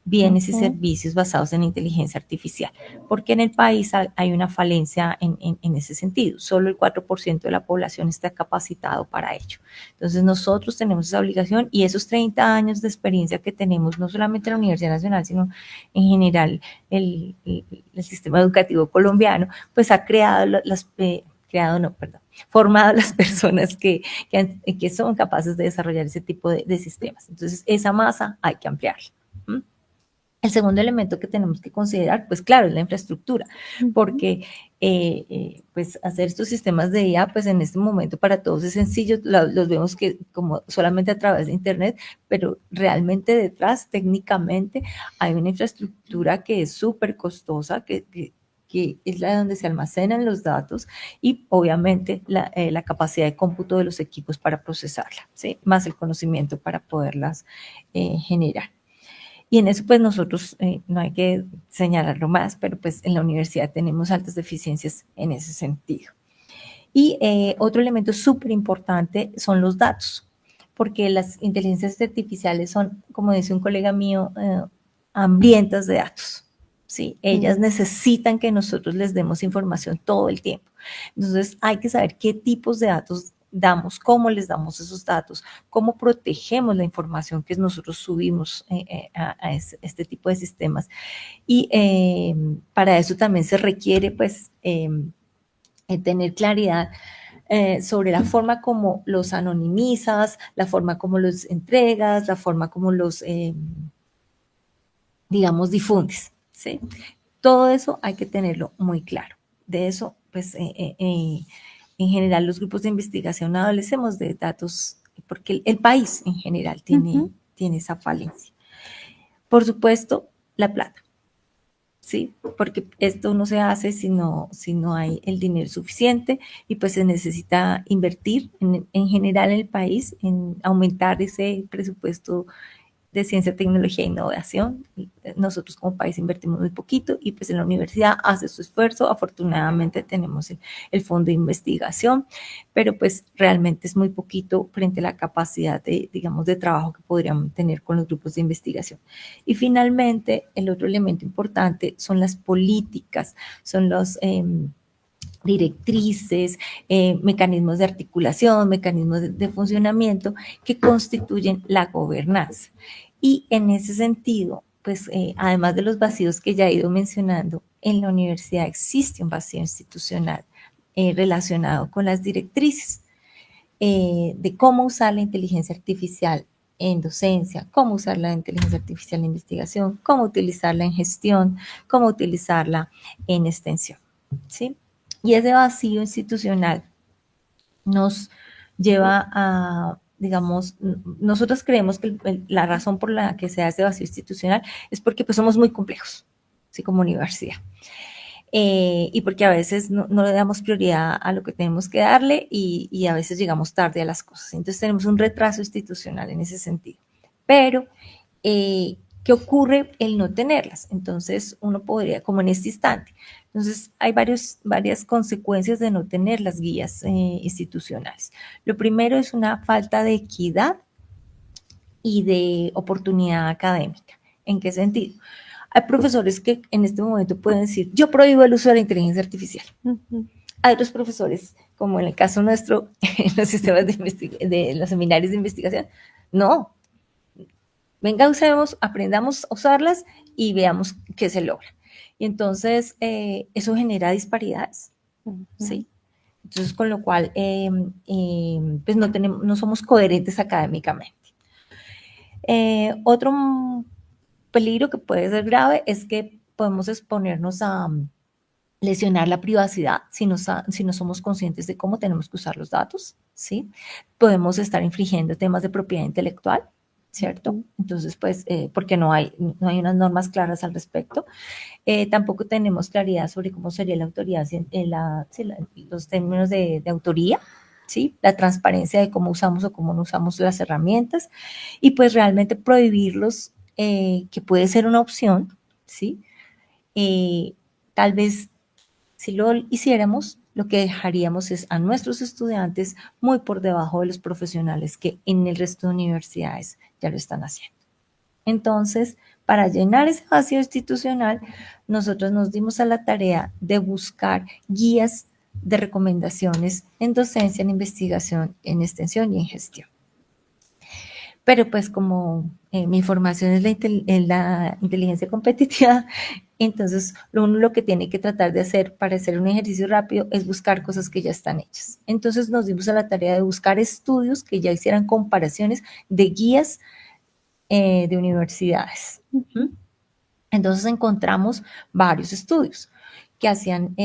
bienes y servicios basados en inteligencia artificial, porque en el país hay una falencia en ese sentido, solo el 4% de la población está capacitado para ello. Entonces nosotros tenemos esa obligación y esos 30 años de experiencia que tenemos, no solamente en la Universidad Nacional, sino en general el sistema educativo colombiano, pues ha creado formado a las personas que son capaces de desarrollar ese tipo de sistemas. Entonces, esa masa hay que ampliarla. ¿Mm? El segundo elemento que tenemos que considerar, pues claro, es la infraestructura, porque pues hacer estos sistemas de IA, pues en este momento para todos es sencillo, los vemos que como solamente a través de internet, pero realmente detrás, técnicamente, hay una infraestructura que es súper costosa, que es la donde se almacenan los datos y obviamente la capacidad de cómputo de los equipos para procesarla, ¿sí? Más el conocimiento para poderlas generar. Y en eso pues nosotros, no hay que señalarlo más, pero pues en la universidad tenemos altas deficiencias en ese sentido. Y otro elemento súper importante son los datos, porque las inteligencias artificiales son, como dice un colega mío, hambrientas de datos. ¿Sí? Ellas necesitan que nosotros les demos información todo el tiempo. Entonces hay que saber qué tipos de datos damos, cómo les damos esos datos, cómo protegemos la información que nosotros subimos a este tipo de sistemas. Y para eso también se requiere pues tener claridad sobre la forma como los anonimizas, la forma como los entregas, la forma como los, digamos, difundes. ¿Sí? Todo eso hay que tenerlo muy claro. De eso, pues, en general, los grupos de investigación adolecemos de datos, porque el país en general tiene esa falencia. Por supuesto, la plata, ¿sí? Porque esto no se hace si no hay el dinero suficiente y pues se necesita invertir en general en el país, en aumentar ese presupuesto de ciencia, tecnología e innovación. Nosotros como país invertimos muy poquito y pues en la universidad hace su esfuerzo. Afortunadamente tenemos el fondo de investigación, pero pues realmente es muy poquito frente a la capacidad de, digamos, de trabajo que podríamos tener con los grupos de investigación. Y finalmente, el otro elemento importante son las políticas, son los directrices, mecanismos de articulación, mecanismos de funcionamiento que constituyen la gobernanza. Y en ese sentido, pues además de los vacíos que ya he ido mencionando, en la universidad existe un vacío institucional relacionado con las directrices de cómo usar la inteligencia artificial en docencia, cómo usar la inteligencia artificial en investigación, cómo utilizarla en gestión, cómo utilizarla en extensión, ¿sí? Y ese vacío institucional nos lleva a, digamos, nosotros creemos que la razón por la que se da ese vacío institucional es porque pues somos muy complejos, ¿sí? Como universidad. Y porque a veces no le damos prioridad a lo que tenemos que darle y a veces llegamos tarde a las cosas. Entonces tenemos un retraso institucional en ese sentido. Pero, ¿qué ocurre el no tenerlas? Entonces uno podría, como en este instante, entonces hay varias consecuencias de no tener las guías institucionales. Lo primero es una falta de equidad y de oportunidad académica. ¿En qué sentido? Hay profesores que en este momento pueden decir, yo prohíbo el uso de la inteligencia artificial. Hay otros profesores, como en el caso nuestro, en los sistemas de los seminarios de investigación, no. Venga, usemos, aprendamos a usarlas y veamos qué se logra. Y entonces, eso genera disparidades, ¿sí? Entonces, con lo cual, pues no somos coherentes académicamente. Otro peligro que puede ser grave es que podemos exponernos a lesionar la privacidad si no somos conscientes de cómo tenemos que usar los datos, ¿sí? Podemos estar infringiendo temas de propiedad intelectual, ¿cierto? Entonces, pues, porque no hay unas normas claras al respecto. Tampoco tenemos claridad sobre cómo sería la autoridad, los términos de autoría, ¿sí? La transparencia de cómo usamos o cómo no usamos las herramientas y pues realmente prohibirlos, que puede ser una opción, ¿sí? Tal vez si lo hiciéramos, lo que dejaríamos es a nuestros estudiantes muy por debajo de los profesionales que en el resto de universidades ya lo están haciendo. Entonces, para llenar ese vacío institucional, nosotros nos dimos a la tarea de buscar guías de recomendaciones en docencia, en investigación, en extensión y en gestión. Pero pues como mi formación es la inteligencia competitiva, entonces lo que tiene que tratar de hacer para hacer un ejercicio rápido es buscar cosas que ya están hechas. Entonces nos dimos a la tarea de buscar estudios que ya hicieran comparaciones de guías de universidades. Entonces encontramos varios estudios que hacían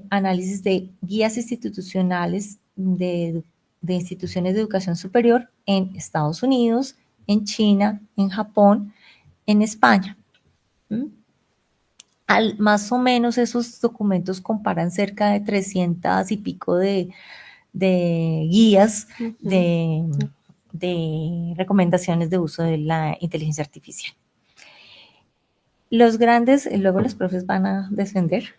análisis de guías institucionales de instituciones de educación superior en Estados Unidos, en China, en Japón, en España. Más o menos esos documentos comparan cerca de 300 y pico de guías de recomendaciones de uso de la inteligencia artificial. Los grandes, luego los profes van a defender,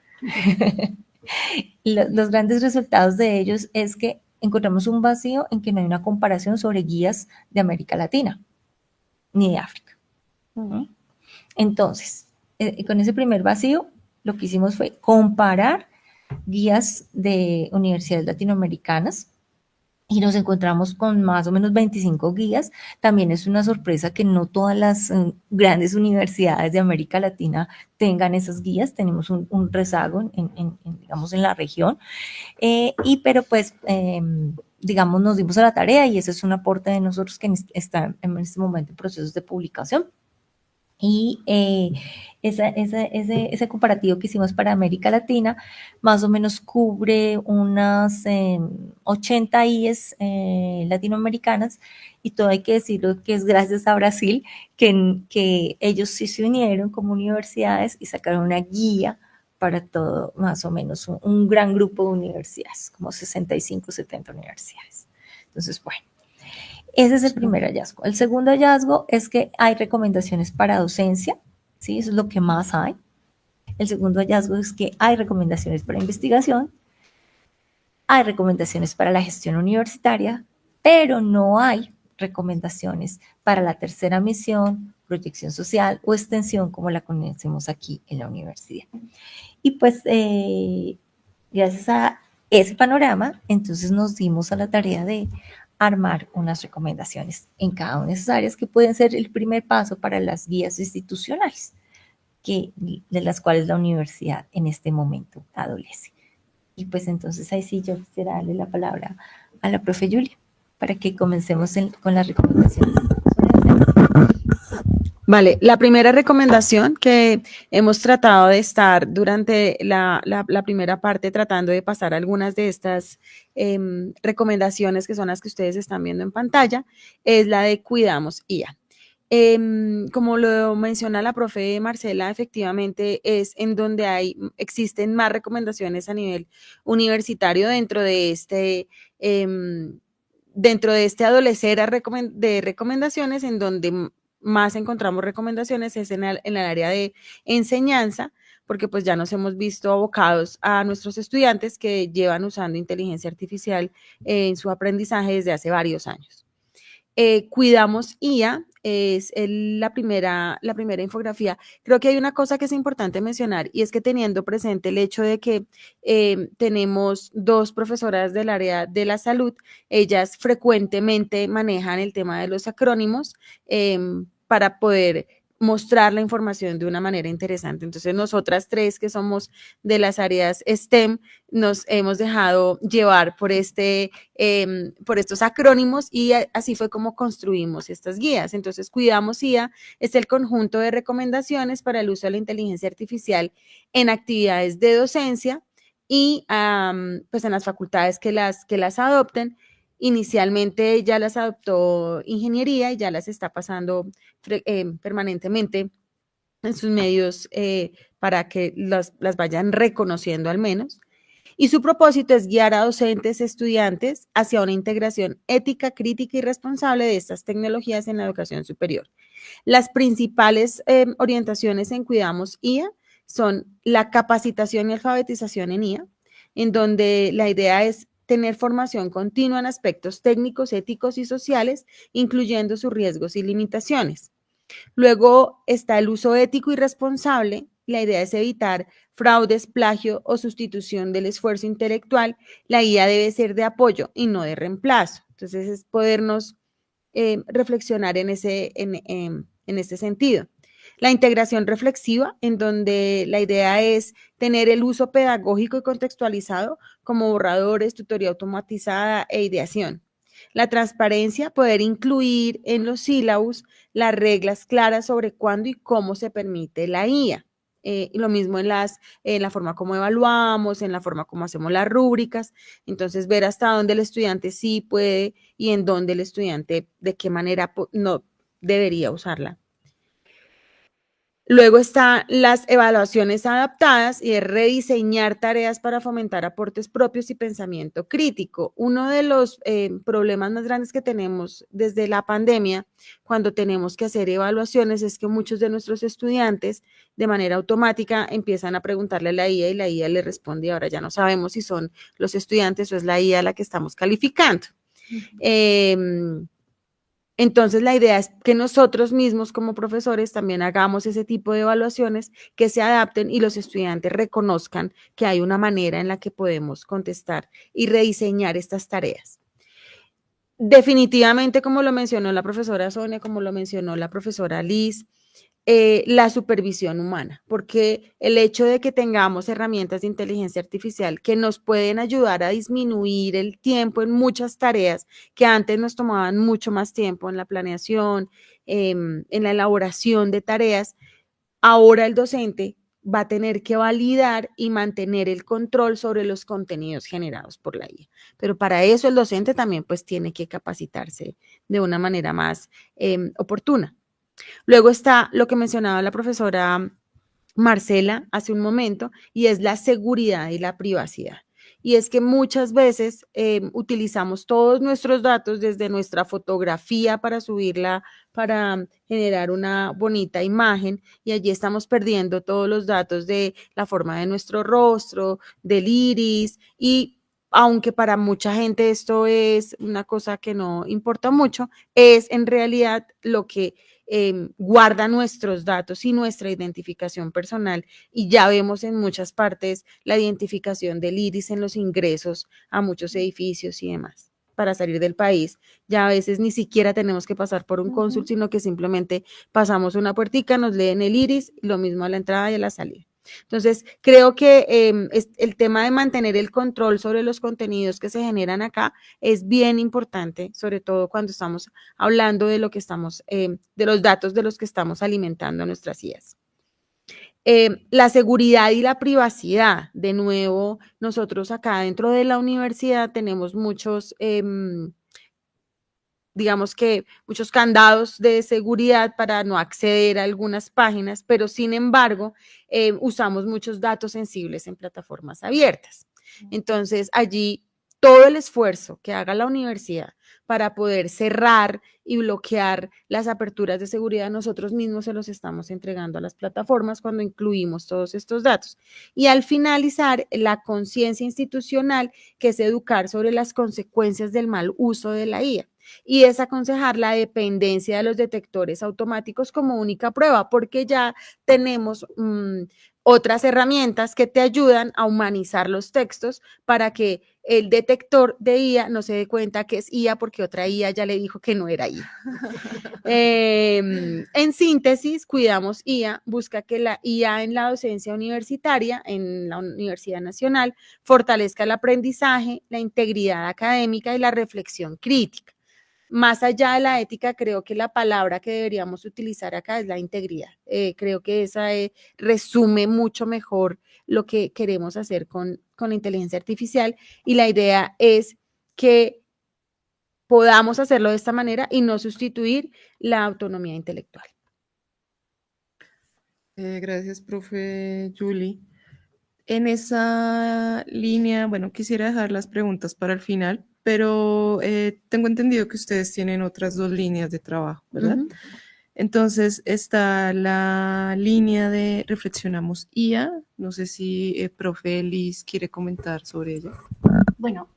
los grandes resultados de ellos es que encontramos un vacío en que no hay una comparación sobre guías de América Latina ni de África. Entonces, con ese primer vacío, lo que hicimos fue comparar guías de universidades latinoamericanas y nos encontramos con más o menos 25 guías. También es una sorpresa que no todas las grandes universidades de América Latina tengan esas guías. Tenemos un rezago digamos, en la región. Pero pues, digamos, nos dimos a la tarea y ese es un aporte de nosotros que está en este momento en procesos de publicación. Y ese comparativo que hicimos para América Latina más o menos cubre unas 80 IES latinoamericanas, y todo hay que decirlo que es gracias a Brasil que ellos sí se unieron como universidades y sacaron una guía para todo, más o menos un gran grupo de universidades, como 65, 70 universidades. Entonces, bueno. Ese es el primer hallazgo. El segundo hallazgo es que hay recomendaciones para docencia, ¿sí? Eso es lo que más hay. El segundo hallazgo es que hay recomendaciones para investigación, hay recomendaciones para la gestión universitaria, pero no hay recomendaciones para la tercera misión, proyección social o extensión como la conocemos aquí en la universidad. Y pues, gracias a ese panorama, entonces nos dimos a la tarea de armar unas recomendaciones en cada una de esas áreas que pueden ser el primer paso para las guías institucionales de las cuales la universidad en este momento adolece. Y pues entonces ahí sí yo quisiera darle la palabra a la profe Julia para que comencemos con las recomendaciones. Vale, la primera recomendación que hemos tratado de estar durante la primera parte tratando de pasar algunas de estas recomendaciones que son las que ustedes están viendo en pantalla es la de Cuidamos IA. Como lo menciona la profe Marcela, efectivamente es en donde existen más recomendaciones a nivel universitario dentro de este adolecer de recomendaciones, en donde más encontramos recomendaciones es en el área de enseñanza, porque pues ya nos hemos visto abocados a nuestros estudiantes que llevan usando inteligencia artificial en su aprendizaje desde hace varios años. Cuidamos IA es la primera infografía. Creo que hay una cosa que es importante mencionar y es que teniendo presente el hecho de que tenemos 2 profesoras del área de la salud, ellas frecuentemente manejan el tema de los acrónimos para poder mostrar la información de una manera interesante. Entonces, nosotras 3 que somos de las áreas STEM, nos hemos dejado llevar por estos acrónimos y así fue como construimos estas guías. Entonces, Cuidamos IA es el conjunto de recomendaciones para el uso de la inteligencia artificial en actividades de docencia y pues en las facultades que las adopten. Inicialmente ya las adoptó ingeniería y ya las está pasando permanentemente en sus medios para que las vayan reconociendo al menos. Y su propósito es guiar a docentes, estudiantes hacia una integración ética, crítica y responsable de estas tecnologías en la educación superior. Las principales orientaciones en Cuidamos IA son la capacitación y alfabetización en IA, en donde la idea es tener formación continua en aspectos técnicos, éticos y sociales, incluyendo sus riesgos y limitaciones. Luego está el uso ético y responsable. La idea es evitar fraudes, plagio o sustitución del esfuerzo intelectual. La IA debe ser de apoyo y no de reemplazo. Entonces, es podernos reflexionar en ese sentido. La integración reflexiva, en donde la idea es tener el uso pedagógico y contextualizado como borradores, tutoría automatizada e ideación. La transparencia, poder incluir en los sílabus las reglas claras sobre cuándo y cómo se permite la IA. Lo mismo en la forma como evaluamos, en la forma como hacemos las rúbricas. Entonces, ver hasta dónde el estudiante sí puede y en dónde el estudiante de qué manera no debería usarla. Luego están las evaluaciones adaptadas y es rediseñar tareas para fomentar aportes propios y pensamiento crítico. Uno de los problemas más grandes que tenemos desde la pandemia, cuando tenemos que hacer evaluaciones, es que muchos de nuestros estudiantes de manera automática empiezan a preguntarle a la IA y la IA le responde y ahora ya no sabemos si son los estudiantes o es la IA a la que estamos calificando. Entonces, la idea es que nosotros mismos como profesores también hagamos ese tipo de evaluaciones que se adapten y los estudiantes reconozcan que hay una manera en la que podemos contestar y rediseñar estas tareas. Definitivamente, como lo mencionó la profesora Sonia, como lo mencionó la profesora Liz, la supervisión humana, porque el hecho de que tengamos herramientas de inteligencia artificial que nos pueden ayudar a disminuir el tiempo en muchas tareas que antes nos tomaban mucho más tiempo en la planeación, en la elaboración de tareas, ahora el docente va a tener que validar y mantener el control sobre los contenidos generados por la IA. Pero para eso el docente también pues tiene que capacitarse de una manera más oportuna. Luego está lo que mencionaba la profesora Marcela hace un momento y es la seguridad y la privacidad. Y es que muchas veces utilizamos todos nuestros datos desde nuestra fotografía para subirla, para generar una bonita imagen y allí estamos perdiendo todos los datos de la forma de nuestro rostro, del iris y aunque para mucha gente esto es una cosa que no importa mucho, es en realidad lo que guarda nuestros datos y nuestra identificación personal y ya vemos en muchas partes la identificación del iris en los ingresos a muchos edificios y demás. para salir del país, ya a veces ni siquiera tenemos que pasar por un cónsul, sino que simplemente pasamos una puertica, nos leen el iris, lo mismo a la entrada y a la salida. Entonces, creo que el tema de mantener el control sobre los contenidos que se generan acá es bien importante, sobre todo cuando estamos hablando de lo que estamos, de los datos de los que estamos alimentando a nuestras IAs. La seguridad y la privacidad, de nuevo, nosotros acá dentro de la universidad tenemos muchos, digamos que muchos candados de seguridad para no acceder a algunas páginas, pero sin embargo, usamos muchos datos sensibles en plataformas abiertas. Entonces, allí todo el esfuerzo que haga la universidad para poder cerrar y bloquear las aperturas de seguridad, nosotros mismos se los estamos entregando a las plataformas cuando incluimos todos estos datos. Y al finalizar, la conciencia institucional, que es educar sobre las consecuencias del mal uso de la IA. Y es aconsejar la dependencia de los detectores automáticos como única prueba, porque ya tenemos otras herramientas que te ayudan a humanizar los textos para que el detector de IA no se dé cuenta que es IA porque otra IA ya le dijo que no era IA. En síntesis, Cuidamos IA busca que la IA en la docencia universitaria, en la Universidad Nacional, fortalezca el aprendizaje, la integridad académica y la reflexión crítica. Más allá de la ética, creo que la palabra que deberíamos utilizar acá es la integridad. Creo que esa resume mucho mejor lo que queremos hacer con la inteligencia artificial, y la idea es que podamos hacerlo de esta manera y no sustituir la autonomía intelectual. Gracias, profe Julie. En esa línea, bueno, quisiera dejar las preguntas para el final, pero tengo entendido que ustedes tienen otras 2 líneas de trabajo, ¿verdad? Entonces, está la línea de Reflexionamos IA. No sé si profe Liz quiere comentar sobre ella. Bueno,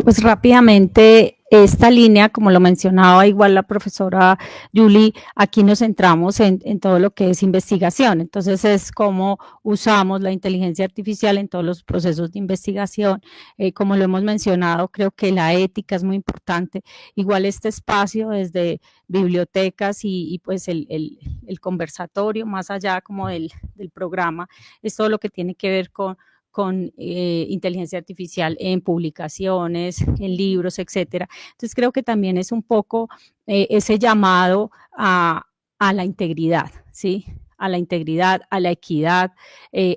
pues rápidamente, esta línea, como lo mencionaba igual la profesora Julie, aquí nos centramos en todo lo que es investigación. Entonces, es cómo usamos la inteligencia artificial en todos los procesos de investigación. Como lo hemos mencionado, creo que la ética es muy importante. Igual este espacio desde bibliotecas y pues el conversatorio, más allá como del programa, es todo lo que tiene que ver con inteligencia artificial en publicaciones, en libros, etcétera. Entonces creo que también es un poco ese llamado a la integridad, ¿sí? A la integridad, a la equidad,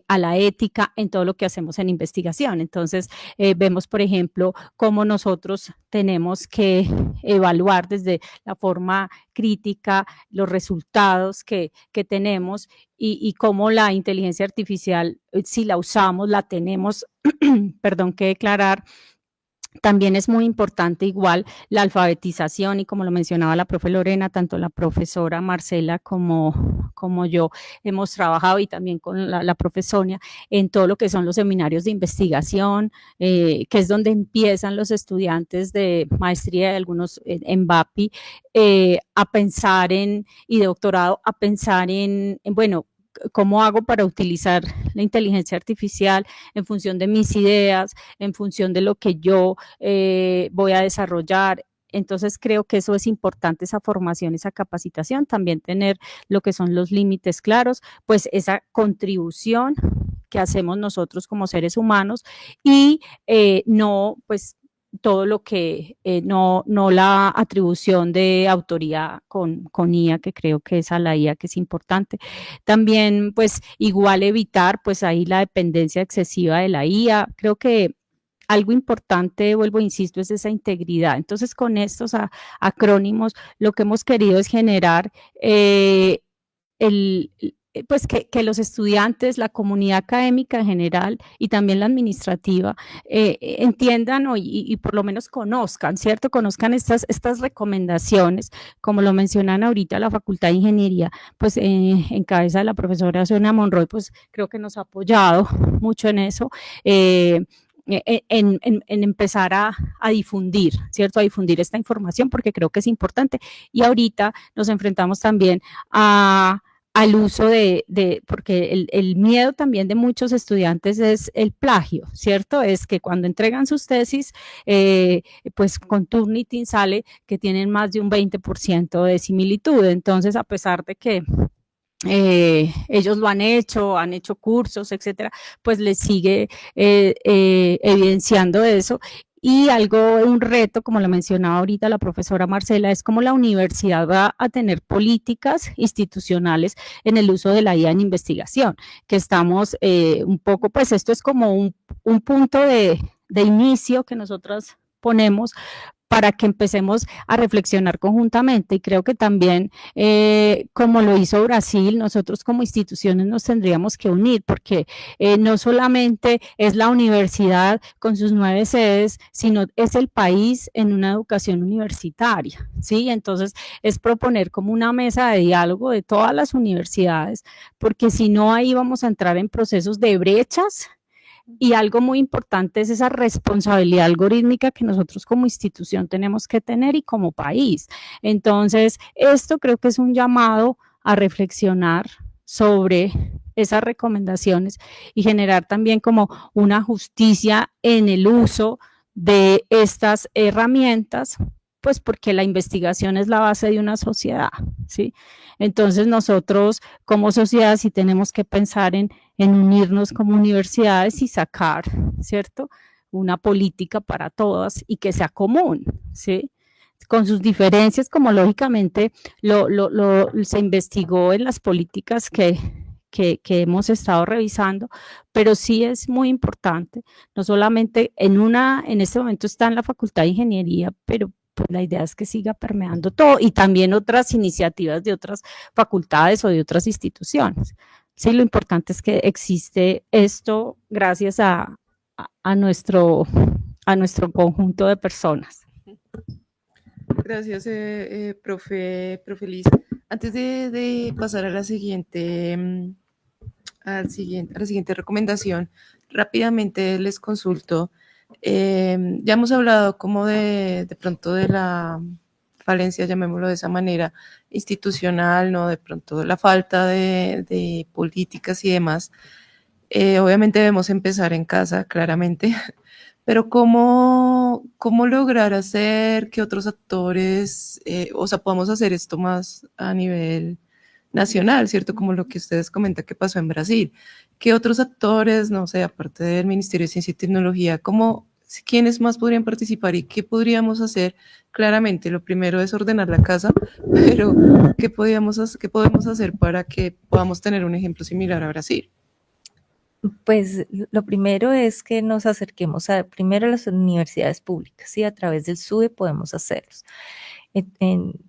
a la ética en todo lo que hacemos en investigación. Entonces, vemos, por ejemplo, cómo nosotros tenemos que evaluar desde la forma crítica los resultados que tenemos y cómo la inteligencia artificial, si la usamos, la tenemos, perdón, que declarar. También es muy importante igual la alfabetización, y como lo mencionaba la profe Lorena, tanto la profesora Marcela como yo hemos trabajado, y también con la profe Sonia, en todo lo que son los seminarios de investigación, que es donde empiezan los estudiantes de maestría, de algunos en BAPI, a pensar y de doctorado, a pensar bueno, ¿cómo hago para utilizar la inteligencia artificial en función de mis ideas, en función de lo que yo voy a desarrollar? Entonces creo que eso es importante, esa formación, esa capacitación, también tener lo que son los límites claros, pues esa contribución que hacemos nosotros como seres humanos, y no, pues todo lo que no la atribución de autoría con IA, que creo que es a la IA, que es importante. También, pues, igual evitar, pues, ahí la dependencia excesiva de la IA. Creo que algo importante, vuelvo, insisto, es esa integridad. Entonces, con estos acrónimos, lo que hemos querido es generar pues que los estudiantes, la comunidad académica en general y también la administrativa entiendan y por lo menos conozcan, ¿cierto? Conozcan estas recomendaciones, como lo mencionan ahorita la Facultad de Ingeniería, pues en cabeza de la profesora Sonia Monroy, pues creo que nos ha apoyado mucho en eso. En empezar a difundir, ¿cierto? A difundir esta información, porque creo que es importante. Y ahorita nos enfrentamos también a al uso porque el miedo también de muchos estudiantes es el plagio, ¿cierto? Es que cuando entregan sus tesis, pues con Turnitin sale que tienen más de un 20% de similitud. Entonces, a pesar de que ellos lo han hecho cursos, etcétera, pues les sigue evidenciando eso. Y un reto, como lo mencionaba ahorita la profesora Marcela, es como la universidad va a tener políticas institucionales en el uso de la IA en investigación, que estamos un poco, pues esto es como un punto de inicio que nosotros ponemos para que empecemos a reflexionar conjuntamente. Y creo que también, como lo hizo Brasil, nosotros como instituciones nos tendríamos que unir, porque no solamente es la universidad con sus 9 sedes, sino es el país en una educación universitaria, ¿sí? Entonces, es proponer como una mesa de diálogo de todas las universidades, porque si no, ahí vamos a entrar en procesos de brechas. Y algo muy importante es esa responsabilidad algorítmica que nosotros como institución tenemos que tener y como país. Entonces, esto creo que es un llamado a reflexionar sobre esas recomendaciones y generar también como una justicia en el uso de estas herramientas, pues porque la investigación es la base de una sociedad, ¿sí? Entonces nosotros como sociedad sí tenemos que pensar en unirnos como universidades y sacar, ¿cierto? Una política para todas y que sea común, ¿sí? Con sus diferencias, como lógicamente se investigó en las políticas que hemos estado revisando, pero sí es muy importante, no solamente en este momento está en la Facultad de Ingeniería, pero pues la idea es que siga permeando todo y también otras iniciativas de otras facultades o de otras instituciones. Sí, lo importante es que existe esto gracias a nuestro conjunto de personas. Gracias, profe Liz. Antes de pasar a la siguiente recomendación, rápidamente les consulto. Ya hemos hablado como de pronto de la falencia, llamémoslo de esa manera, institucional, ¿no? De pronto la falta de políticas y demás. Obviamente debemos empezar en casa, claramente, pero ¿cómo lograr hacer que otros actores, podamos hacer esto más a nivel nacional, ¿cierto? Como lo que ustedes comentan que pasó en Brasil. ¿Qué otros actores, no sé, aparte del Ministerio de Ciencia y Tecnología, quiénes más podrían participar y qué podríamos hacer? Claramente, lo primero es ordenar la casa, pero ¿qué podemos hacer para que podamos tener un ejemplo similar a Brasil? Pues lo primero es que nos acerquemos primero a las universidades públicas, ¿sí? A través del SUBE podemos hacerlos.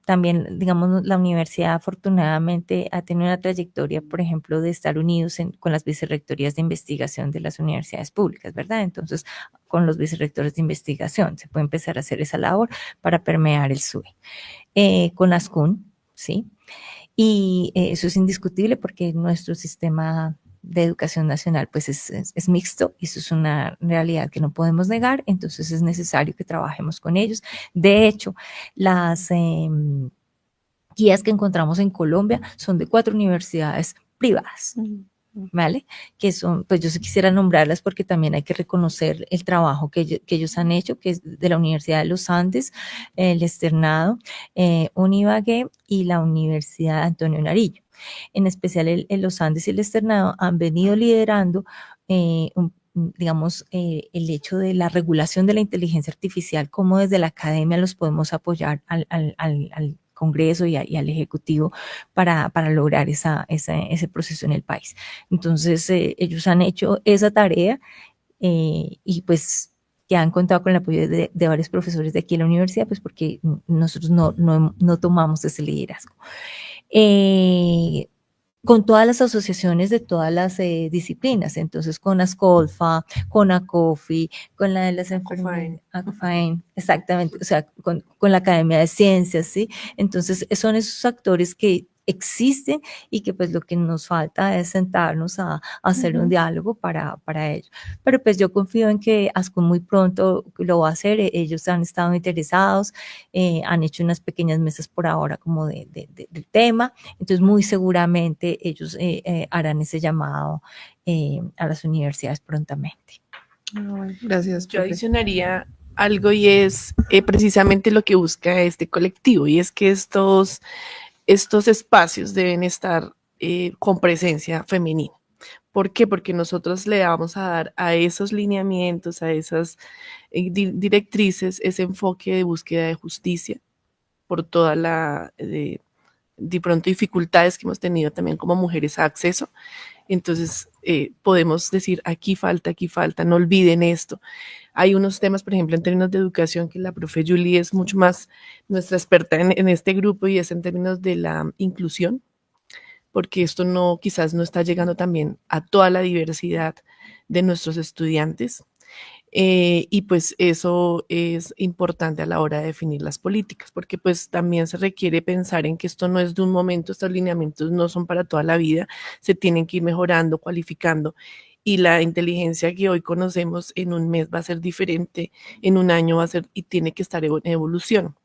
También, digamos, la universidad afortunadamente ha tenido una trayectoria, por ejemplo, de estar unidos con las vicerrectorías de investigación de las universidades públicas, ¿verdad? Entonces, con los vicerrectores de investigación se puede empezar a hacer esa labor para permear el SUBE. Con ASCUN, ¿sí? Y eso es indiscutible porque nuestro sistema de educación nacional pues es mixto y eso es una realidad que no podemos negar, entonces es necesario que trabajemos con ellos. De hecho, las guías que encontramos en Colombia son de 4 universidades privadas, ¿vale? Que son, pues yo quisiera nombrarlas porque también hay que reconocer el trabajo que ellos han hecho, que es de la Universidad de los Andes, el Externado, Univague y la Universidad Antonio Nariño. En especial en los Andes y el Externado han venido liderando digamos, el hecho de la regulación de la inteligencia artificial, cómo desde la academia los podemos apoyar al Congreso y al Ejecutivo para lograr ese proceso en el país. Entonces, ellos han hecho esa tarea y pues que han contado con el apoyo de varios profesores de aquí en la universidad, pues porque nosotros no tomamos ese liderazgo. Con todas las asociaciones de todas las disciplinas, entonces con ASCOLFA, con ACOFI, con la de las enfermeras, ACOFAIN, exactamente, o sea, con la Academia de Ciencias, ¿sí? Entonces son esos actores que existen y que pues lo que nos falta es sentarnos a hacer un diálogo para ello. Pero pues yo confío en que ASCUN muy pronto lo va a hacer, ellos han estado interesados, han hecho unas pequeñas mesas por ahora como del tema, entonces muy seguramente ellos harán ese llamado a las universidades prontamente. Gracias, Yo profe. adicionaría algo y es precisamente lo que busca este colectivo, y es que estos espacios deben estar con presencia femenina. ¿Por qué? Porque nosotros le vamos a dar a esos lineamientos, a esas directrices, ese enfoque de búsqueda de justicia por toda la, de pronto, dificultades que hemos tenido también como mujeres a acceso. Entonces, podemos decir, aquí falta, no olviden esto. Hay unos temas, por ejemplo, en términos de educación, que la profe Julie es mucho más nuestra experta en este grupo, y es en términos de la inclusión, porque esto quizás no está llegando también a toda la diversidad de nuestros estudiantes. Y pues eso es importante a la hora de definir las políticas, porque pues también se requiere pensar en que esto no es de un momento, estos lineamientos no son para toda la vida, se tienen que ir mejorando, cualificando, y la inteligencia que hoy conocemos en un mes va a ser diferente, en un año va a ser, y tiene que estar en evolución.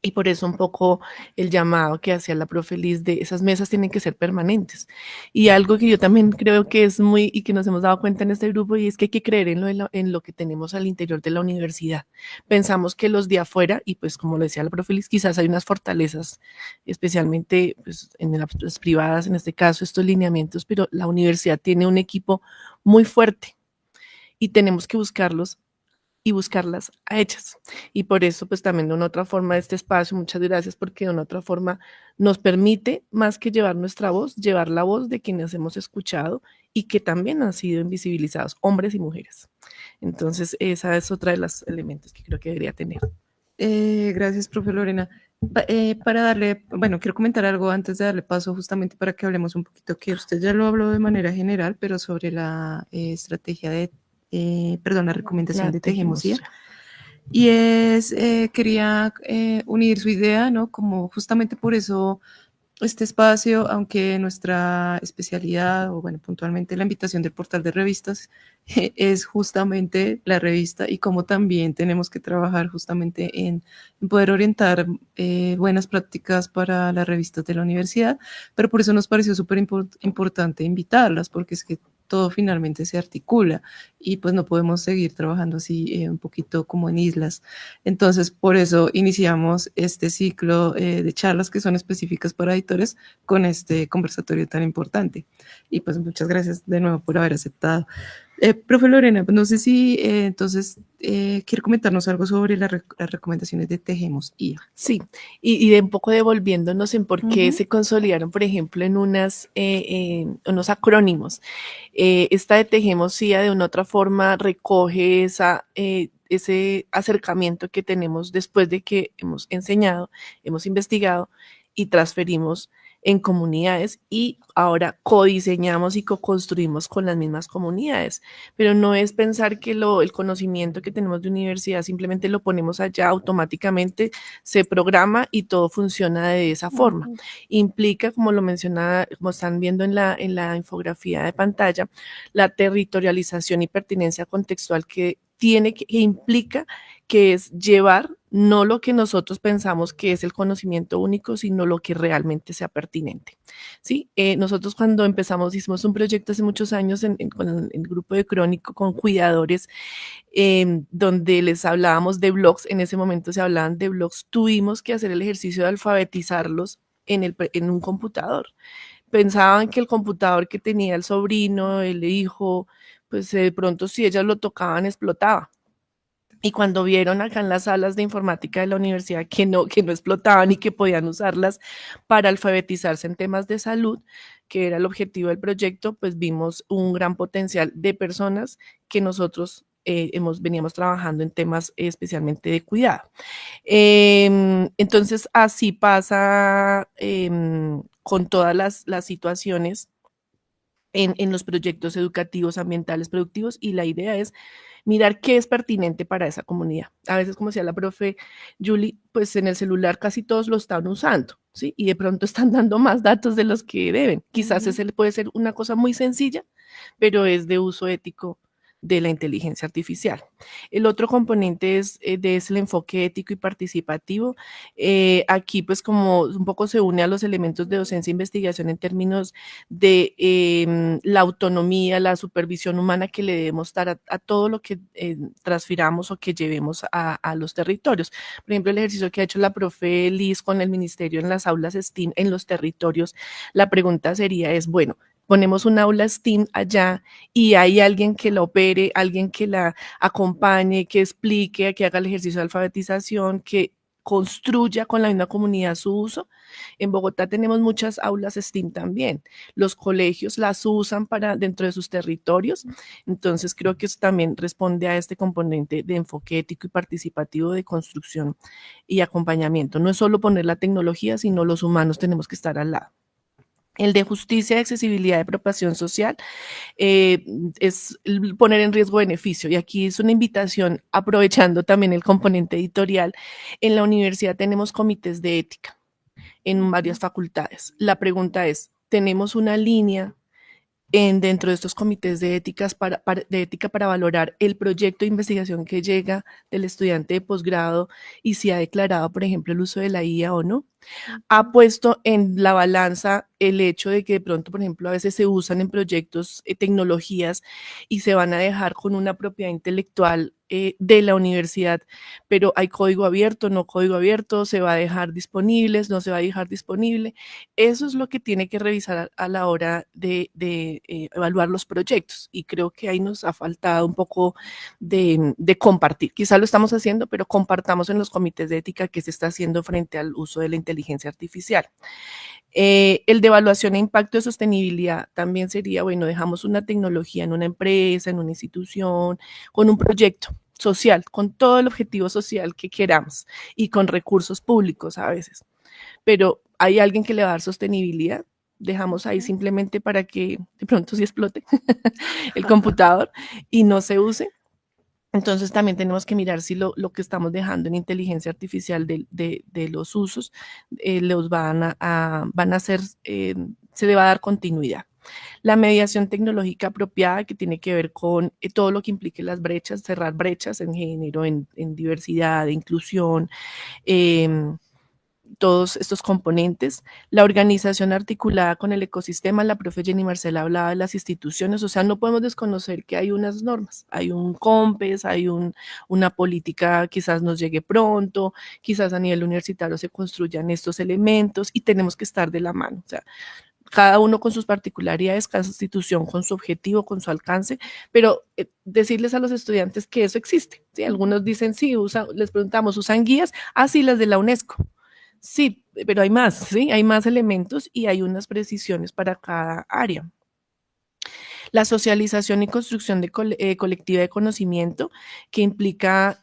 Y por eso un poco el llamado que hacía la profe Liz de esas mesas tienen que ser permanentes. Y algo que yo también creo que es muy, y que nos hemos dado cuenta en este grupo, y es que hay que creer en lo que tenemos al interior de la universidad. Pensamos que los de afuera, y pues como lo decía la profe Liz, quizás hay unas fortalezas, especialmente pues, en las privadas, en este caso, estos lineamientos, pero la universidad tiene un equipo muy fuerte y tenemos que buscarlos y buscarlas a ellas. Y por eso, pues también de una otra forma este espacio, muchas gracias, porque de una otra forma nos permite, más que llevar nuestra voz, llevar la voz de quienes hemos escuchado y que también han sido invisibilizados, hombres y mujeres. Entonces, esa es otra de los elementos que creo que debería tener. Gracias, profe Lorena. Para darle, bueno, quiero comentar algo antes de darle paso, justamente para que hablemos un poquito, que usted ya lo habló de manera general, pero sobre la estrategia de, la recomendación de Tejemos IA. Y quería unir su idea, ¿no? Como justamente por eso este espacio, aunque nuestra especialidad, o bueno, puntualmente la invitación del portal de revistas, es justamente la revista, y como también tenemos que trabajar justamente en poder orientar buenas prácticas para las revistas de la universidad, pero por eso nos pareció súper importante invitarlas, porque es que todo finalmente se articula y pues no podemos seguir trabajando así un poquito como en islas. Entonces, por eso iniciamos este ciclo de charlas que son específicas para editores con este conversatorio tan importante. Y pues muchas gracias de nuevo por haber aceptado. Profe Lorena, no sé si entonces quiere comentarnos algo sobre las recomendaciones de Tejemos IA. Sí, y de un poco devolviéndonos en por qué se consolidaron, por ejemplo, en unos acrónimos. Esta de Tejemos IA de una otra forma recoge ese acercamiento que tenemos después de que hemos enseñado, hemos investigado y transferimos en comunidades, y ahora codiseñamos y co-construimos con las mismas comunidades. Pero no es pensar que el conocimiento que tenemos de universidad simplemente lo ponemos allá automáticamente, se programa y todo funciona de esa forma. Implica, como lo mencionaba, como están viendo en la infografía de pantalla, la territorialización y pertinencia contextual que implica, que es llevar no lo que nosotros pensamos que es el conocimiento único, sino lo que realmente sea pertinente. ¿Sí? Nosotros cuando hicimos un proyecto hace muchos años con el grupo de Crónico, con cuidadores, donde les hablábamos de blogs. En ese momento se hablaban de blogs. Tuvimos que hacer el ejercicio de alfabetizarlos en un computador. Pensaban que el computador que tenía el sobrino, el hijo, pues de pronto si ellas lo tocaban explotaba. Y cuando vieron acá en las salas de informática de la universidad que no explotaban y que podían usarlas para alfabetizarse en temas de salud, que era el objetivo del proyecto, pues vimos un gran potencial de personas que nosotros veníamos trabajando en temas especialmente de cuidado. Entonces, así pasa con todas las situaciones en los proyectos educativos, ambientales, productivos, y la idea es mirar qué es pertinente para esa comunidad. A veces, como decía la profe Julie, pues en el celular casi todos lo están usando. ¿sí? Y de pronto están dando más datos de los que deben. Quizás ese puede ser una cosa muy sencilla, pero es de uso ético de la inteligencia artificial. El otro componente es el enfoque ético y participativo. Aquí pues como un poco se une a los elementos de docencia e investigación en términos de la autonomía, la supervisión humana que le debemos dar a todo lo que transfiramos o que llevemos a los territorios. Por ejemplo, el ejercicio que ha hecho la profe Liz con el ministerio en las aulas STEAM en los territorios, la pregunta sería bueno, ponemos un aula STEAM allá y hay alguien que la opere, alguien que la acompañe, que explique, que haga el ejercicio de alfabetización, que construya con la misma comunidad su uso. En Bogotá tenemos muchas aulas STEAM también. Los colegios las usan para dentro de sus territorios. Entonces creo que eso también responde a este componente de enfoque ético y participativo de construcción y acompañamiento. No es solo poner la tecnología, sino los humanos tenemos que estar al lado. El de justicia, accesibilidad y apropiación social es poner en riesgo beneficio. Y aquí es una invitación, aprovechando también el componente editorial. En la universidad tenemos comités de ética en varias facultades. La pregunta es, ¿tenemos una línea dentro de estos comités de ética para valorar el proyecto de investigación que llega del estudiante de posgrado y si ha declarado, por ejemplo, el uso de la IA o no? Ha puesto en la balanza el hecho de que de pronto, por ejemplo, a veces se usan en proyectos tecnologías y se van a dejar con una propiedad intelectual de la universidad, pero hay código abierto, no código abierto, se va a dejar disponibles, no se va a dejar disponible. Eso es lo que tiene que revisar a la hora de evaluar los proyectos y creo que ahí nos ha faltado un poco de compartir. Quizá lo estamos haciendo, pero compartamos en los comités de ética qué se está haciendo frente al uso de la inteligencia artificial. El de evaluación e impacto de sostenibilidad también sería, bueno, dejamos una tecnología en una empresa, en una institución, con un proyecto social, con todo el objetivo social que queramos y con recursos públicos a veces. Pero hay alguien que le va a dar sostenibilidad, dejamos ahí simplemente para que de pronto sí explote el computador y no se use. Entonces también tenemos que mirar si lo que estamos dejando en inteligencia artificial de los usos los van a ser, se le va a dar continuidad. La mediación tecnológica apropiada que tiene que ver con todo lo que implique las brechas, cerrar brechas en género, en diversidad, inclusión, todos estos componentes, la organización articulada con el ecosistema, la profe Jenny Marcela hablaba de las instituciones, o sea, no podemos desconocer que hay unas normas, hay un COMPES, hay una política, quizás nos llegue pronto, quizás a nivel universitario se construyan estos elementos y tenemos que estar de la mano, o sea, cada uno con sus particularidades, cada institución con su objetivo, con su alcance, pero decirles a los estudiantes que eso existe, ¿sí? Algunos dicen, sí, les preguntamos, ¿usan guías? Ah, sí, las de la UNESCO. Sí, pero hay más, ¿sí? Hay más elementos y hay unas precisiones para cada área. La socialización y construcción colectiva de conocimiento que implica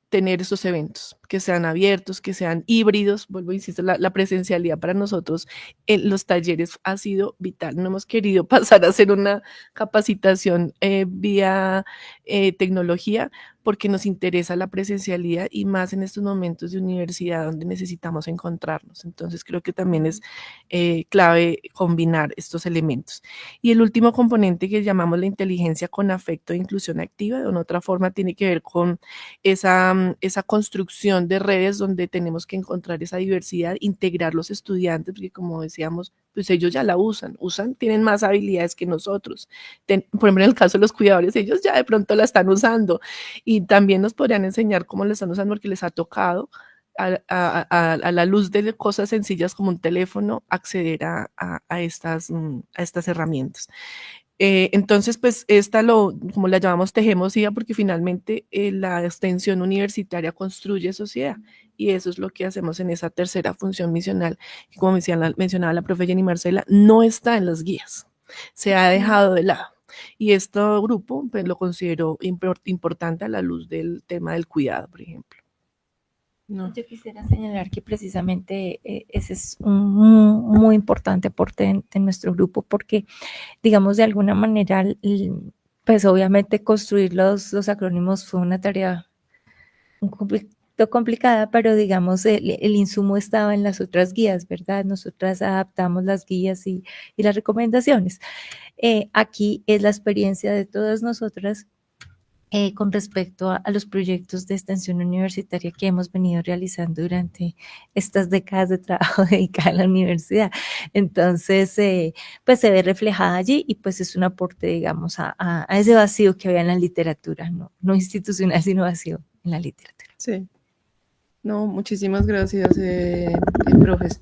tener esos eventos, que sean abiertos, que sean híbridos. Vuelvo a insistir, la presencialidad para nosotros en los talleres ha sido vital. No hemos querido pasar a hacer una capacitación vía tecnología porque nos interesa la presencialidad y más en estos momentos de universidad donde necesitamos encontrarnos. Entonces creo que también es clave combinar estos elementos. Y el último componente que llamamos la inteligencia con afecto e inclusión activa, de una otra forma tiene que ver con esa construcción de redes donde tenemos que encontrar esa diversidad, integrar los estudiantes, porque como decíamos, pues ellos ya la usan, tienen más habilidades que nosotros. Por ejemplo, en el caso de los cuidadores, ellos ya de pronto la están usando y también nos podrían enseñar cómo la están usando porque les ha tocado a la luz de cosas sencillas como un teléfono acceder a estas herramientas. Entonces, pues como la llamamos, tejemos IA porque finalmente la extensión universitaria construye sociedad y eso es lo que hacemos en esa tercera función misional, que como mencionaba la profe Jenny Marcela, no está en las guías, se ha dejado de lado. Y este grupo pues, lo considero importante a la luz del tema del cuidado, por ejemplo. No. Yo quisiera señalar que precisamente ese es un muy importante aporte en nuestro grupo porque, digamos, de alguna manera, pues obviamente construir los acrónimos fue una tarea poquito complicada, pero digamos, el insumo estaba en las otras guías, ¿verdad? Nosotras adaptamos las guías y las recomendaciones. Aquí es la experiencia de todas nosotras con respecto a los proyectos de extensión universitaria que hemos venido realizando durante estas décadas de trabajo dedicada a la universidad. Entonces, pues se ve reflejada allí y pues es un aporte, digamos, a ese vacío que había en la literatura, no institucional, sino vacío en la literatura. Sí. No, muchísimas gracias, profes.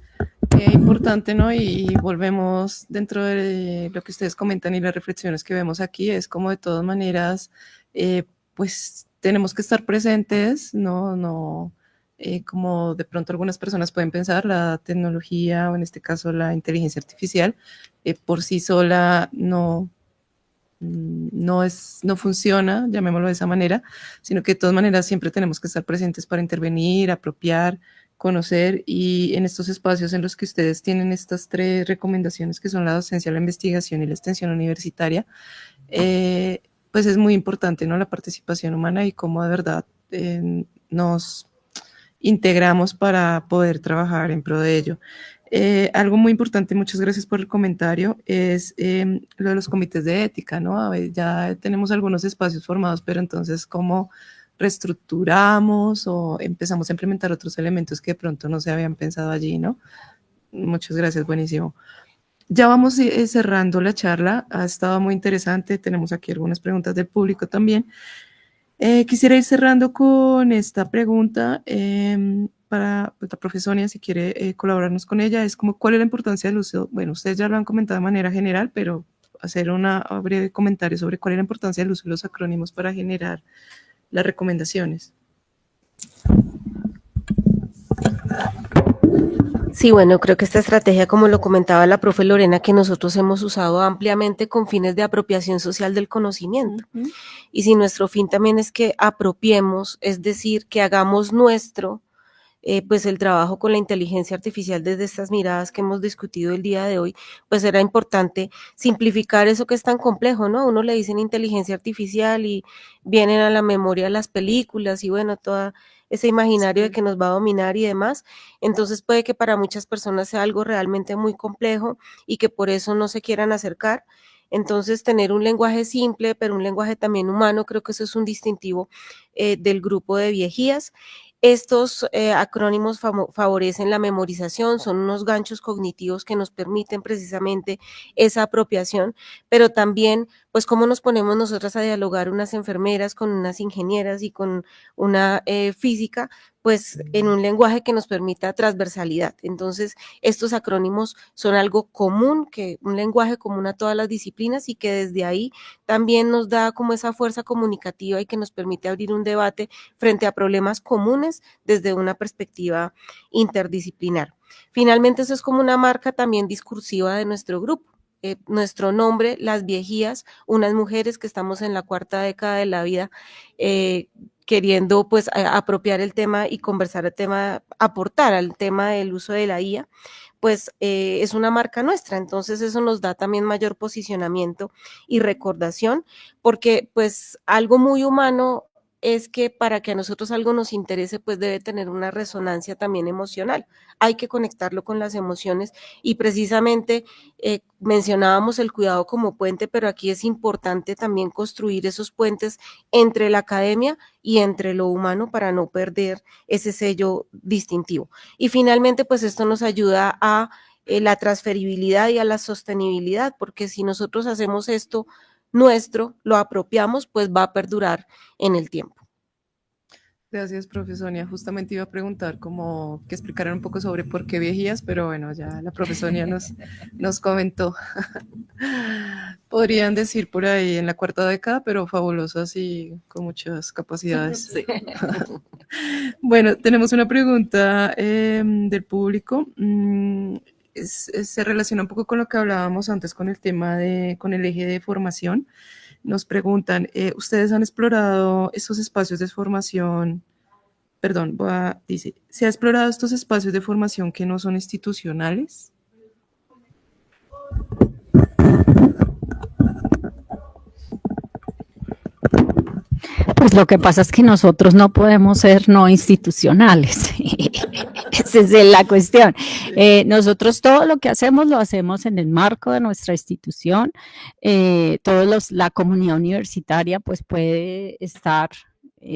Importante, ¿no? Y volvemos dentro de lo que ustedes comentan y las reflexiones que vemos aquí, es como de todas maneras, pues tenemos que estar presentes, no como de pronto algunas personas pueden pensar, la tecnología o en este caso la inteligencia artificial por sí sola no funciona, llamémoslo de esa manera, sino que de todas maneras siempre tenemos que estar presentes para intervenir, apropiar, conocer, y en estos espacios en los que ustedes tienen estas 3 recomendaciones que son la docencia, la investigación y la extensión universitaria, pues es muy importante, ¿no? La participación humana y cómo de verdad nos integramos para poder trabajar en pro de ello. Algo muy importante, muchas gracias por el comentario, es lo de los comités de ética, ¿no? A ver, ya tenemos algunos espacios formados, pero entonces, ¿cómo reestructuramos o empezamos a implementar otros elementos que de pronto no se habían pensado allí, ¿no? Muchas gracias, buenísimo. Ya vamos cerrando la charla, ha estado muy interesante, tenemos aquí algunas preguntas del público también. Quisiera ir cerrando con esta pregunta para pues, la profesora Sonia, si quiere colaborarnos con ella, es como, ¿cuál es la importancia del uso? Bueno, ustedes ya lo han comentado de manera general, pero hacer un breve comentario sobre cuál es la importancia del uso de los acrónimos para generar las recomendaciones. Sí, bueno, creo que esta estrategia, como lo comentaba la profe Lorena, que nosotros hemos usado ampliamente con fines de apropiación social del conocimiento. Y si nuestro fin también es que apropiemos, es decir, que hagamos nuestro, pues el trabajo con la inteligencia artificial desde estas miradas que hemos discutido el día de hoy, pues era importante simplificar eso que es tan complejo, ¿no? Uno le dicen inteligencia artificial y vienen a la memoria las películas y bueno, toda ese imaginario de que nos va a dominar y demás. Entonces puede que para muchas personas sea algo realmente muy complejo y que por eso no se quieran acercar. Entonces, tener un lenguaje simple, pero un lenguaje también humano, creo que eso es un distintivo del grupo de Viejías. Estos acrónimos favorecen la memorización, son unos ganchos cognitivos que nos permiten precisamente esa apropiación, pero también, pues, cómo nos ponemos nosotras a dialogar unas enfermeras con unas ingenieras y con una física, pues, en un lenguaje que nos permita transversalidad. Entonces, estos acrónimos son algo común, un lenguaje común a todas las disciplinas y que desde ahí también nos da como esa fuerza comunicativa y que nos permite abrir un debate frente a problemas comunes desde una perspectiva interdisciplinar. Finalmente, eso es como una marca también discursiva de nuestro grupo. Nuestro nombre, Las Viejías, unas mujeres que estamos en la 4ª década de la vida, queriendo pues apropiar el tema y conversar el tema, aportar al tema del uso de la IA, pues es una marca nuestra, entonces eso nos da también mayor posicionamiento y recordación, porque pues algo muy humano es que para que a nosotros algo nos interese, pues debe tener una resonancia también emocional. Hay que conectarlo con las emociones y precisamente mencionábamos el cuidado como puente, pero aquí es importante también construir esos puentes entre la academia y entre lo humano para no perder ese sello distintivo. Y finalmente, pues esto nos ayuda a la transferibilidad y a la sostenibilidad, porque si nosotros hacemos esto nuestro, lo apropiamos, pues va a perdurar en el tiempo. Gracias, profe Sonia. Justamente iba a preguntar como que explicaran un poco sobre por qué Viejías, pero bueno, ya la profe Sonia nos comentó. Podrían decir por ahí en la 4ª década, pero fabulosas y con muchas capacidades. Sí. Bueno, tenemos una pregunta del público. Se relaciona un poco con lo que hablábamos antes con el tema con el eje de formación. Nos preguntan, ¿ustedes han explorado estos espacios de formación? Perdón, dice, ¿se ha explorado estos espacios de formación que no son institucionales? Pues lo que pasa es que nosotros no podemos ser no institucionales. Esa es la cuestión. Nosotros todo lo que hacemos lo hacemos en el marco de nuestra institución. La comunidad universitaria pues puede estar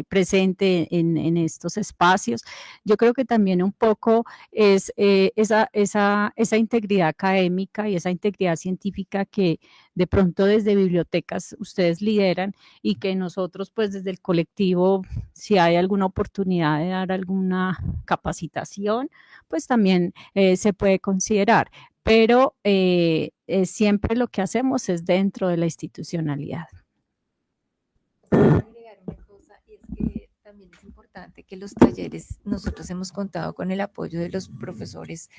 presente en estos espacios. Yo creo que también un poco es esa integridad académica y esa integridad científica que de pronto desde bibliotecas ustedes lideran y que nosotros pues desde el colectivo, si hay alguna oportunidad de dar alguna capacitación, pues también se puede considerar. Pero siempre lo que hacemos es dentro de la institucionalidad. También es importante que los talleres, nosotros hemos contado con el apoyo de los profesores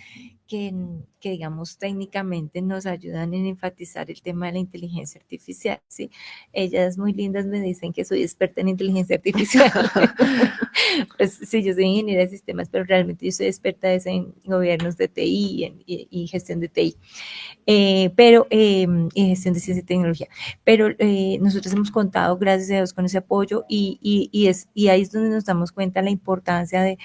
que digamos técnicamente nos ayudan en enfatizar el tema de la inteligencia artificial, ¿sí? Ellas muy lindas me dicen que soy experta en inteligencia artificial. Pues sí, yo soy ingeniera de sistemas, pero realmente yo soy experta en gobiernos de TI y gestión de TI, y gestión de ciencia y tecnología. Pero nosotros hemos contado, gracias a Dios, con ese apoyo y ahí es donde nos damos cuenta de la importancia de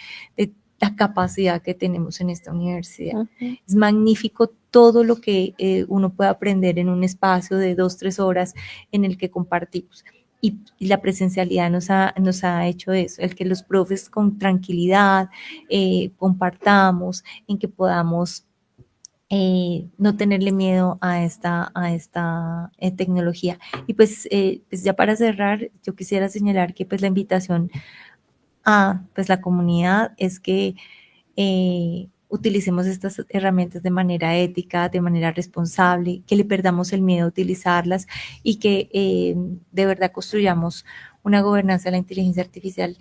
la capacidad que tenemos en esta universidad. Es magnífico todo lo que uno puede aprender en un espacio de 2-3 horas en el que compartimos. Y la presencialidad nos ha hecho eso, el que los profes con tranquilidad compartamos, en que podamos no tenerle miedo a esta tecnología. Y pues ya para cerrar, yo quisiera señalar que pues la invitación a pues la comunidad es que utilicemos estas herramientas de manera ética, de manera responsable, que le perdamos el miedo a utilizarlas y que de verdad construyamos una gobernanza de la inteligencia artificial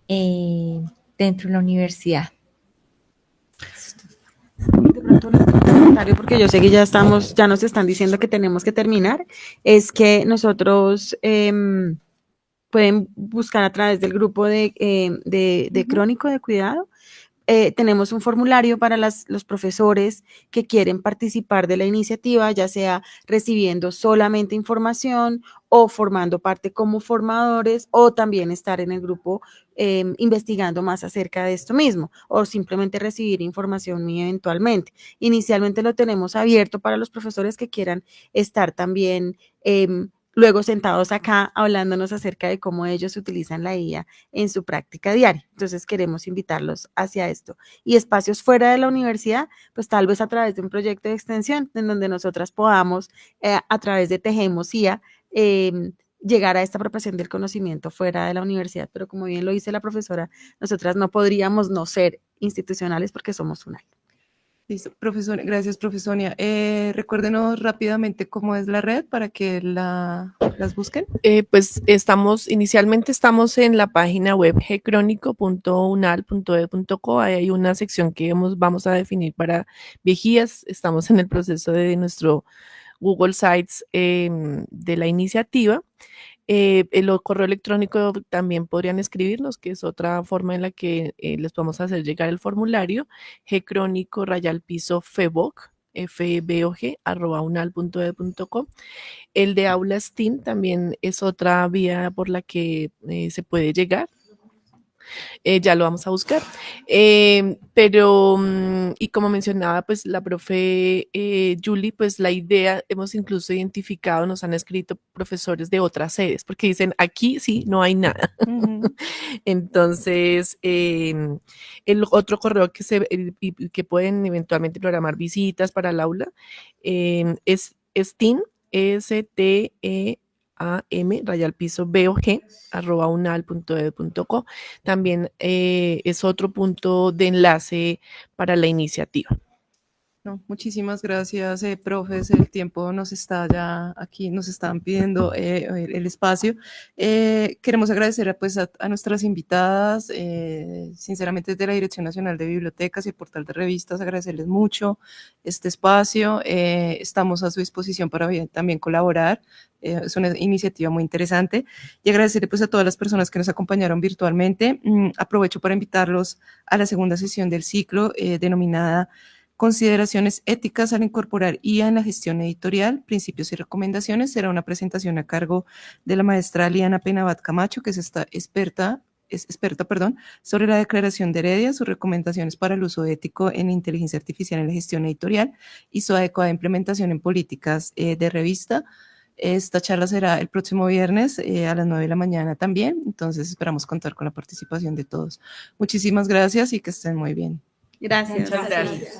dentro de la universidad. De pronto un comentario, porque yo sé que ya nos están diciendo que tenemos que terminar, es que nosotros pueden buscar a través del grupo de Crónico de Cuidado. Tenemos un formulario para los profesores que quieren participar de la iniciativa, ya sea recibiendo solamente información o formando parte como formadores o también estar en el grupo investigando más acerca de esto mismo o simplemente recibir información muy eventualmente. Inicialmente lo tenemos abierto para los profesores que quieran estar también luego sentados acá hablándonos acerca de cómo ellos utilizan la IA en su práctica diaria. Entonces queremos invitarlos hacia esto. Y espacios fuera de la universidad, pues tal vez a través de un proyecto de extensión en donde nosotras podamos, a través de Tejemos IA, llegar a esta apropiación del conocimiento fuera de la universidad. Pero como bien lo dice la profesora, nosotras no podríamos no ser institucionales porque somos una. Listo, profesor, gracias, profesoria. Recuérdenos rápidamente cómo es la red para que las busquen. Pues inicialmente estamos en la página web gcronico.unal.edu.co. Ahí hay una sección que vamos a definir para viejillas. Estamos en el proceso de nuestro Google Sites de la iniciativa. El correo electrónico también podrían escribirnos, que es otra forma en la que les podemos hacer llegar el formulario, gcronico_feboc, febog@unal.edu.co. El de Aula STEAM también es otra vía por la que se puede llegar. Ya lo vamos a buscar, pero y como mencionaba pues la profe Julie, pues la idea, hemos incluso identificado, nos han escrito profesores de otras sedes, porque dicen aquí sí, no hay nada. Entonces, el otro correo que pueden eventualmente programar visitas para el aula es STEAM, STEAM_BOG@unal.edu.co. También es otro punto de enlace para la iniciativa. No, muchísimas gracias, profes. El tiempo nos está ya aquí, nos están pidiendo el espacio. Queremos agradecer pues, a nuestras invitadas, sinceramente desde la Dirección Nacional de Bibliotecas y el portal de revistas, agradecerles mucho este espacio. Estamos a su disposición para también colaborar. Es una iniciativa muy interesante y agradecerle pues, a todas las personas que nos acompañaron virtualmente. Aprovecho para invitarlos a la segunda sesión del ciclo denominada Consideraciones éticas al incorporar IA en la gestión editorial, principios y recomendaciones. Será una presentación a cargo de la maestra Liana Penabat Camacho, que es experta, sobre la declaración de Heredia, sus recomendaciones para el uso ético en inteligencia artificial en la gestión editorial y su adecuada implementación en políticas de revista. Esta charla será el próximo viernes a las 9 de la mañana también, entonces esperamos contar con la participación de todos. Muchísimas gracias y que estén muy bien. Gracias. Muchas gracias.